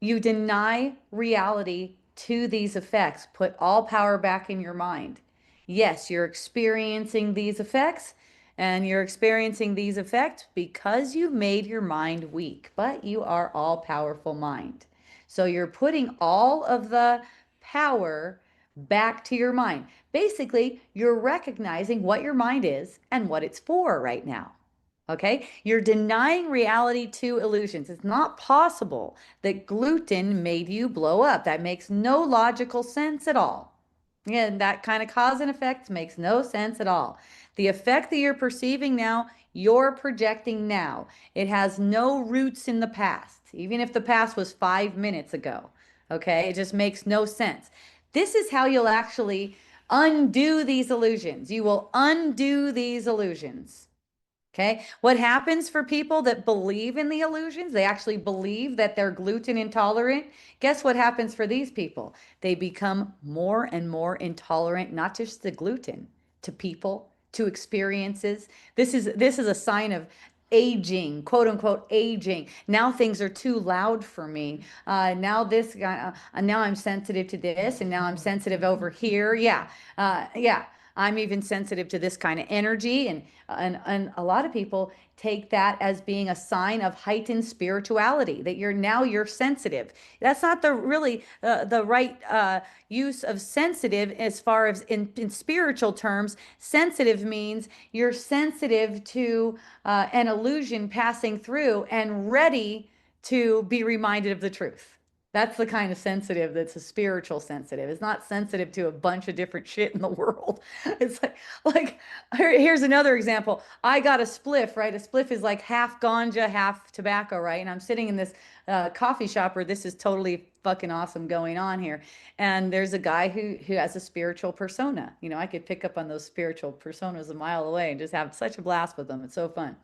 you deny reality to these effects. Put all power back in your mind. Yes, you're experiencing these effects, and you're experiencing these effects because you've made your mind weak, but you are all powerful mind. So you're putting all of the power back to your mind. Basically, you're recognizing what your mind is and what it's for right now. Okay, you're denying reality to illusions. It's not possible that gluten made you blow up. That makes no logical sense at all. Yeah, that kind of cause and effect makes no sense at all. The effect that you're perceiving now, you're projecting now. It has no roots in the past, even if the past was 5 minutes ago. Okay, it just makes no sense. This is how you'll actually undo these illusions. You will undo these illusions. Okay. What happens for people that believe in the illusions? They actually believe that they're gluten intolerant. Guess what happens for these people? They become more and more intolerant, not just to gluten, to people, to experiences. This is a sign of aging, quote unquote aging. Now things are too loud for me. Now I'm sensitive to this, and now I'm sensitive over here. Yeah. Yeah. I'm even sensitive to this kind of energy, and a lot of people take that as being a sign of heightened spirituality, that you're sensitive. That's not the right use of sensitive as far as in spiritual terms. Sensitive means you're sensitive to an illusion passing through and ready to be reminded of the truth. That's the kind of sensitive that's a spiritual sensitive. It's not sensitive to a bunch of different shit in the world. It's like here's another example. I got a spliff, right? A spliff is like half ganja, half tobacco, right? And I'm sitting in this coffee shop where this is totally fucking awesome going on here. And there's a guy who has a spiritual persona. You know, I could pick up on those spiritual personas a mile away and just have such a blast with them. It's so fun.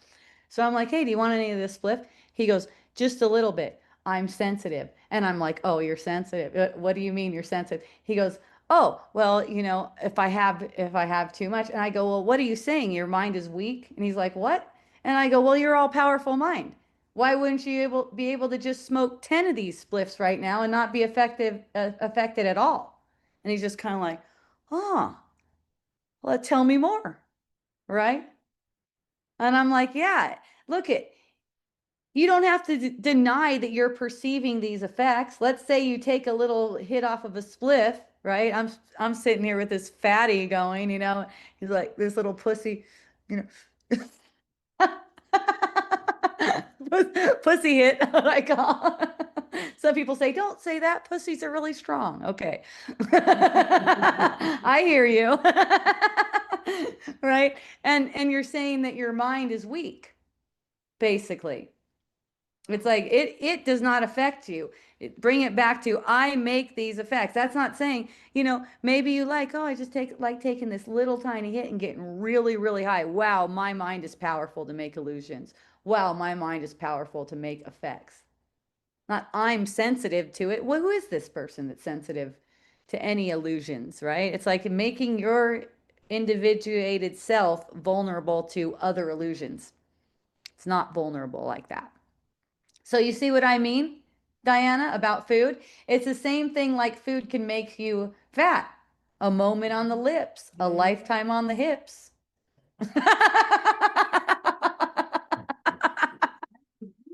So I'm like, hey, do you want any of this spliff? He goes, just a little bit. I'm sensitive. And I'm like, oh, you're sensitive. What do you mean you're sensitive? He goes, oh, well, you know, if I have too much. And I go, well, what are you saying? Your mind is weak? And he's like, what? And I go, well, you're all powerful mind. Why wouldn't you be able to just smoke 10 of these spliffs right now and not be affected at all? And he's just kind of like, oh, well, tell me more, right? And I'm like, yeah, look it. You don't have to deny that you're perceiving these effects. Let's say you take a little hit off of a spliff, right? I'm sitting here with this fatty going, you know. He's like this little pussy, you know. Pussy hit, what I call. Some people say, don't say that. Pussies are really strong. Okay. I hear you. Right? And you're saying that your mind is weak, basically. It's like it does not affect you. Bring it back to I make these effects. That's not saying, you know, maybe you like, oh, I just like taking this little tiny hit and getting really, really high. Wow, my mind is powerful to make illusions. Wow, my mind is powerful to make effects. Not I'm sensitive to it. Well, who is this person that's sensitive to any illusions, right? It's like making your individuated self vulnerable to other illusions. It's not vulnerable like that. So you see what I mean, Diana, about food? It's the same thing like food can make you fat. A moment on the lips, a lifetime on the hips.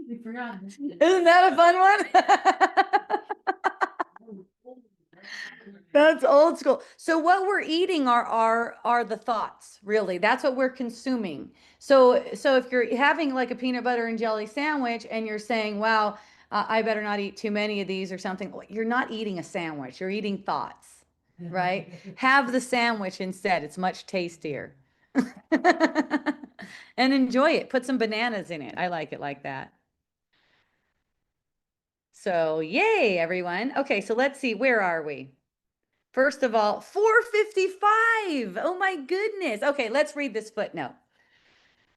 You forgot. Isn't that a fun one? That's old school. So what we're eating are the thoughts, really. That's what we're consuming. So if you're having like a peanut butter and jelly sandwich and you're saying, "Wow, I better not eat too many of these or something." Well, you're not eating a sandwich. You're eating thoughts, right? Have the sandwich instead. It's much tastier. And enjoy it. Put some bananas in it. I like it like that. So, yay, everyone. Okay, so let's see. Where are we? First of all, 455. Oh my goodness. Okay, let's read this footnote.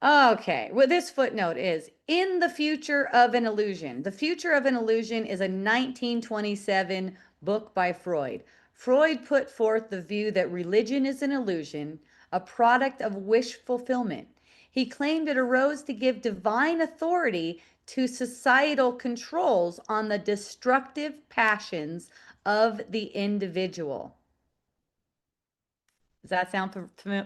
Okay, well, this footnote is In the Future of an Illusion. The Future of an Illusion is a 1927 book by Freud. Freud put forth the view that religion is an illusion, a product of wish fulfillment. He claimed it arose to give divine authority to societal controls on the destructive passions of the individual. Does that sound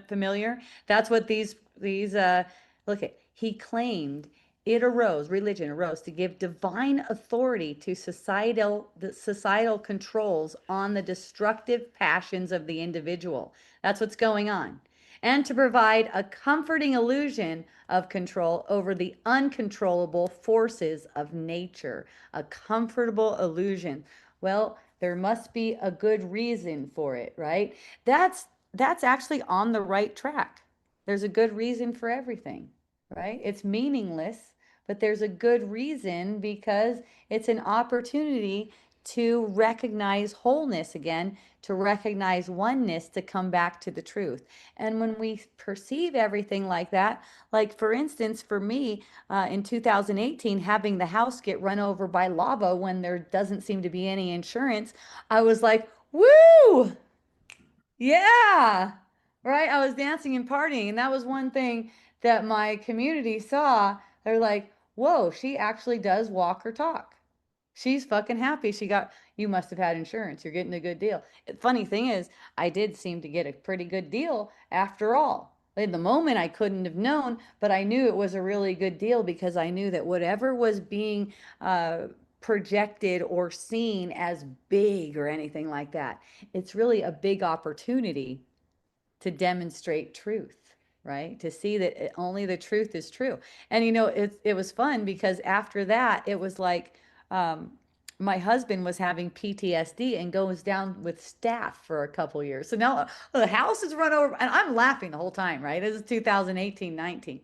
familiar? That's what these look at. He claimed religion arose to give divine authority to the societal controls on the destructive passions of the individual. That's what's going on. And to provide a comforting illusion of control over the uncontrollable forces of nature. A comfortable illusion. Well, there must be a good reason for it, right? That's actually on the right track. There's a good reason for everything, right? It's meaningless, but there's a good reason because it's an opportunity to recognize wholeness again, to recognize oneness, to come back to the truth. And when we perceive everything like that, like for instance, for me, in 2018, having the house get run over by lava when there doesn't seem to be any insurance, I was like, woo! Yeah, right. I was dancing and partying, and that was one thing that my community saw. They're like, whoa, she actually does walk her talk. She's fucking happy. You must have had insurance. You're getting a good deal. Funny thing is, I did seem to get a pretty good deal after all. In the moment, I couldn't have known, but I knew it was a really good deal because I knew that whatever was being projected or seen as big or anything like that, it's really a big opportunity to demonstrate truth, right? To see that only the truth is true. And you know, it was fun because after that, it was like my husband was having PTSD and goes down with staph for a couple years. So now the house is run over, and I'm laughing the whole time, right? This is 2018, 19.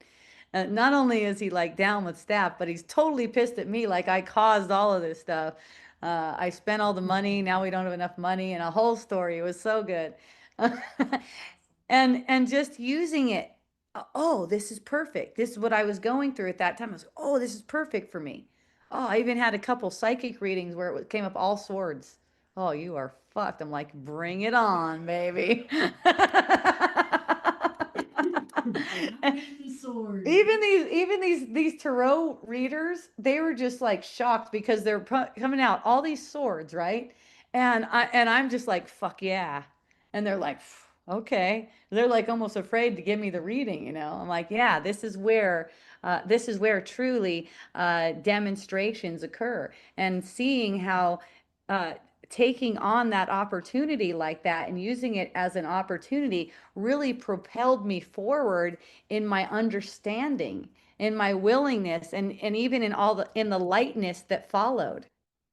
Not only is he like down with staph, but he's totally pissed at me, like I caused all of this stuff. I spent all the money. Now we don't have enough money, and a whole story. It was so good. And just using it. Oh, this is perfect. This is what I was going through at that time. I was, oh, this is perfect for me. Oh, I even had a couple psychic readings where it came up all swords. Oh, you are fucked. I'm like, bring it on, baby. Sword. Even these tarot readers, they were just like shocked because they're coming out all these swords, right? And I'm just like, fuck yeah. And they're like, okay. They're like almost afraid to give me the reading, you know. I'm like, yeah, this is where truly demonstrations occur, and seeing how uh, taking on that opportunity like that and using it as an opportunity really propelled me forward in my understanding, in my willingness, and even in the lightness that followed,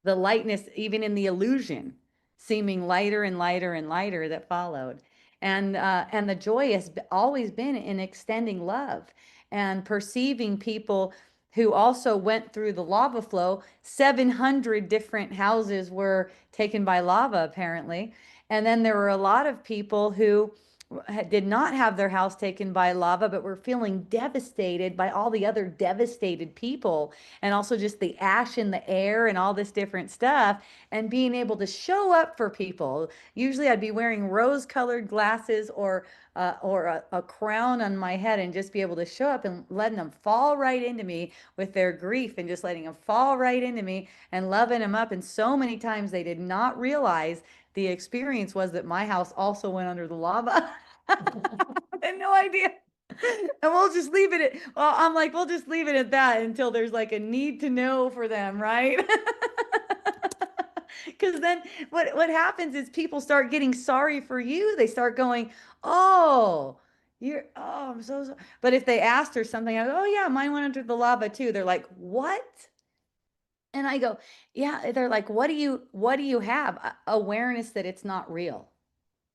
the lightness even in the illusion seeming lighter and lighter and lighter that followed. And the joy has always been in extending love and perceiving people who also went through the lava flow. 700 different houses were taken by lava, apparently. And then there were a lot of people who did not have their house taken by lava, but were feeling devastated by all the other devastated people, and also just the ash in the air and all this different stuff, and being able to show up for people. Usually I'd be wearing rose-colored glasses or a crown on my head, and just be able to show up and letting them fall right into me with their grief, and just letting them fall right into me and loving them up. And so many times they did not realize the experience was that my house also went under the lava. I had no idea. And we'll just leave it at, well, I'm like, we'll just leave it at that until there's like a need to know for them, right? Because then what happens is people start getting sorry for you. They start going, oh, I'm so sorry. But if they asked her something, I go, oh yeah, mine went under the lava too. They're like, what? And I go, yeah. They're like, what do you have? Awareness that it's not real.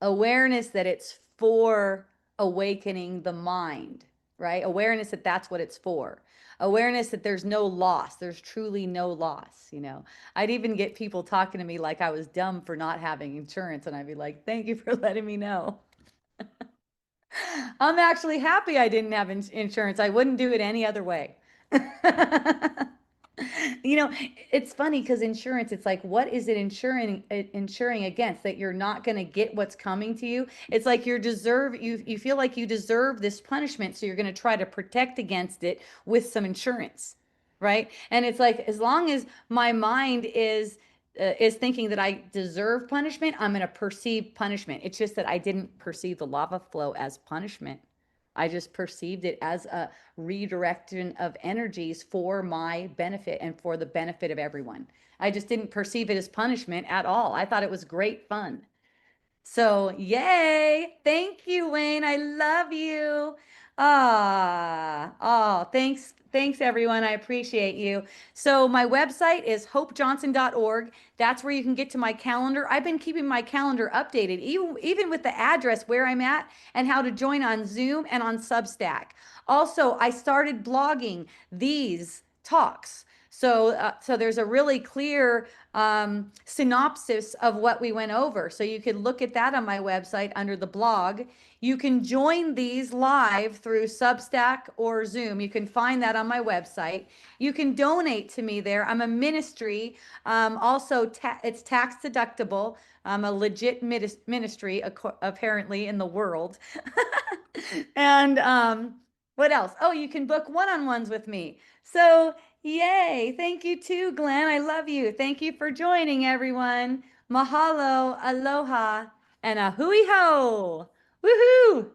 Awareness that it's for awakening the mind, right? Awareness that that's what it's for. Awareness that there's no loss. There's truly no loss, you know. I'd even get people talking to me like I was dumb for not having insurance, and I'd be like, thank you for letting me know. I'm actually happy I didn't have insurance. I wouldn't do it any other way. You know, it's funny because insurance, it's like, what is it insuring against? That you're not going to get what's coming to you. It's like you feel like you deserve this punishment, so you're going to try to protect against it with some insurance, right? And it's like, as long as my mind is thinking that I deserve punishment, I'm going to perceive punishment. It's just that I didn't perceive the lava flow as punishment. I just perceived it as a redirection of energies for my benefit and for the benefit of everyone. I just didn't perceive it as punishment at all. I thought it was great fun. So, yay. Thank you, Wayne. I love you. Thanks. Thanks, everyone. I appreciate you. So my website is hopejohnson.org. That's where you can get to my calendar. I've been keeping my calendar updated, even with the address where I'm at and how to join on Zoom and on Substack. Also, I started blogging these talks. So there's a really clear synopsis of what we went over. So you can look at that on my website under the blog. You can join these live through Substack or Zoom. You can find that on my website. You can donate to me there. I'm a ministry. Also, it's tax deductible. I'm a legit ministry, apparently, in the world. And what else? Oh, you can book one-on-ones with me. So yay. Thank you too, Glenn. I love you. Thank you for joining, everyone. Mahalo, aloha, and a hui ho. Woohoo!